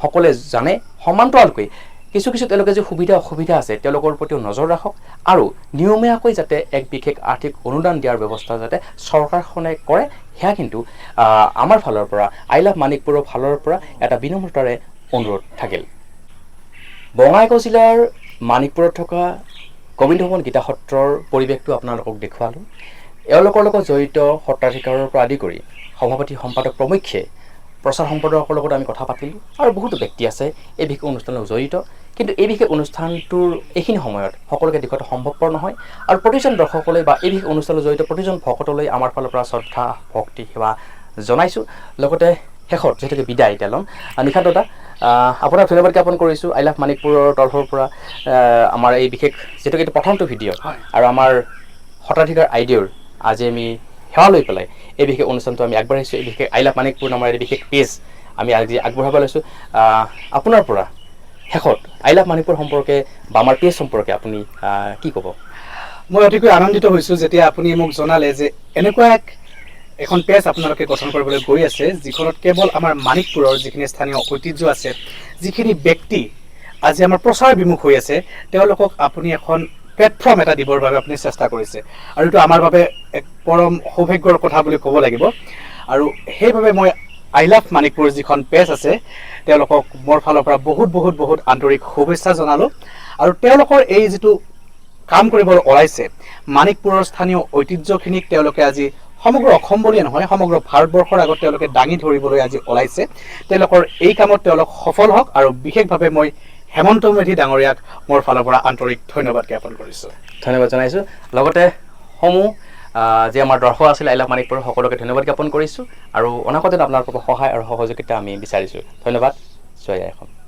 সকলোৱে জানে। সমান্তৰালকৈ কিছু কিছু তেওঁলোকে যি সুবিধা অসুবিধা আছে তেওঁলোকৰ প্ৰতিও নজৰ ৰাখক আৰু নিয়মীয়াকৈ যাতে এক বিশেষ আৰ্থিক অনুদান দিয়াৰ ব্যৱস্থা যাতে চৰকাৰখনে কৰে, সেয়া কিন্তু আমাৰ ফালৰ পৰা আই লাভ মানিকপুৰৰ ফালৰ পৰা এটা বিনম্ৰতাৰে অনুৰোধ থাকিল। বঙাইগাঁও জিলাৰ মানিকপুৰত থকা গোবিন্দ ভৱন গীতা সত্ৰৰ পৰিৱেশটো আপোনালোকক দেখুৱালোঁ। এওঁলোকৰ লগত জড়িত সত্ৰাধিকাৰৰ পৰা আদি কৰি সভাপতি সম্পাদক প্ৰমুখ্যে প্ৰচাৰ সম্পাদকৰ লগত আমি কথা পাতিলোঁ আৰু বহুতো ব্যক্তি আছে এই বিশেষ অনুষ্ঠানৰ লগত জড়িত। কিন্তু এই বিশেষ অনুষ্ঠানটোৰ এইখিনি সময়ত সকলোকে দেখুৱাটো সম্ভৱপৰ নহয় আৰু প্ৰতিজন দৰ্শকলৈ বা এই বিশেষ অনুষ্ঠানত জড়িত প্ৰতিজন ভকতলৈ আমাৰ ফালৰ পৰা শ্ৰদ্ধা ভক্তি সেৱা জনাইছোঁ। লগতে শেষত যিহেতুকে বিদায় এতিয়া ল'ম, নিশান্ত দাদা আপোনাক ধন্যবাদ জ্ঞাপন কৰিছোঁ। আই লাভ মানিকপুৰৰ তৰফৰ পৰা আমাৰ এই বিশেষ যিহেতুকে এইটো প্ৰথমটো ভিডিঅ' আৰু আমাৰ সত্ৰাধিকাৰ আইডিঅ'ৰ আজি আমি সেৱা লৈ পেলাই এই বিশেষ অনুষ্ঠানটো আমি আগবাঢ়িছোঁ। এই বিশেষ আই লাভ মানিকপুৰ নামৰ এই বিশেষ পেজ আমি আজি আগবঢ়াব লৈছোঁ। আপোনাৰ পৰা শেষত আই লাভ মানিকপুৰ সম্পৰ্কে বা আমাৰ পেজ সম্পৰ্কে আপুনি কি ক'ব? মই অতিকৈ আনন্দিত হৈছোঁ যেতিয়া আপুনি মোক জনালে যে এনেকুৱা এখন পেজ আপোনালোকে গঠন কৰিবলৈ গৈ আছে, যিখনত কেৱল আমাৰ মানিকপুৰৰ যিখিনি স্থানীয় ঐতিহ্য আছে, যিখিনি ব্যক্তি আজি আমাৰ প্ৰচাৰ বিমুখ হৈ আছে, তেওঁলোকক আপুনি এখন প্লেটফৰ্ম এটা দিবৰ বাবে আপুনি চেষ্টা কৰিছে আৰু এইটো আমাৰ বাবে এক পৰম সৌভাগ্যৰ কথা বুলি ক'ব লাগিব। আৰু সেইবাবে মই আই লাভ মানিকপুৰ যিখন পেজ আছে তেওঁলোকক মোৰ ফালৰ পৰা বহুত বহুত বহুত আন্তৰিক শুভেচ্ছা জনালোঁ। আৰু তেওঁলোকৰ এই যিটো কাম কৰিবলৈ ওলাইছে, মানিকপুৰৰ স্থানীয় ঐতিহ্যখিনিক তেওঁলোকে আজি সমগ্ৰ অসম বুলিয়ে নহয় সমগ্ৰ ভাৰতবৰ্ষৰ আগত তেওঁলোকে দাঙি ধৰিবলৈ আজি ওলাইছে। তেওঁলোকৰ এই কামত তেওঁলোক সফল হওক আৰু বিশেষভাৱে মই হেমন্ত মেধি ডাঙৰীয়াক মোৰ ফালৰ পৰা আন্তৰিক ধন্যবাদ জ্ঞাপন কৰিছোঁ। ধন্যবাদ জনাইছোঁ। লগতে সমূহ যে আমাৰ দৰ্শক আছিল আইলাভ মানিকপুৰ সকলোকে ধন্যবাদ জ্ঞাপন কৰিছোঁ আৰু অনাগত দিনত আপোনালোকৰ সহায় আৰু সহযোগিতা আমি বিচাৰিছোঁ। ধন্যবাদ। জয় আই অসম।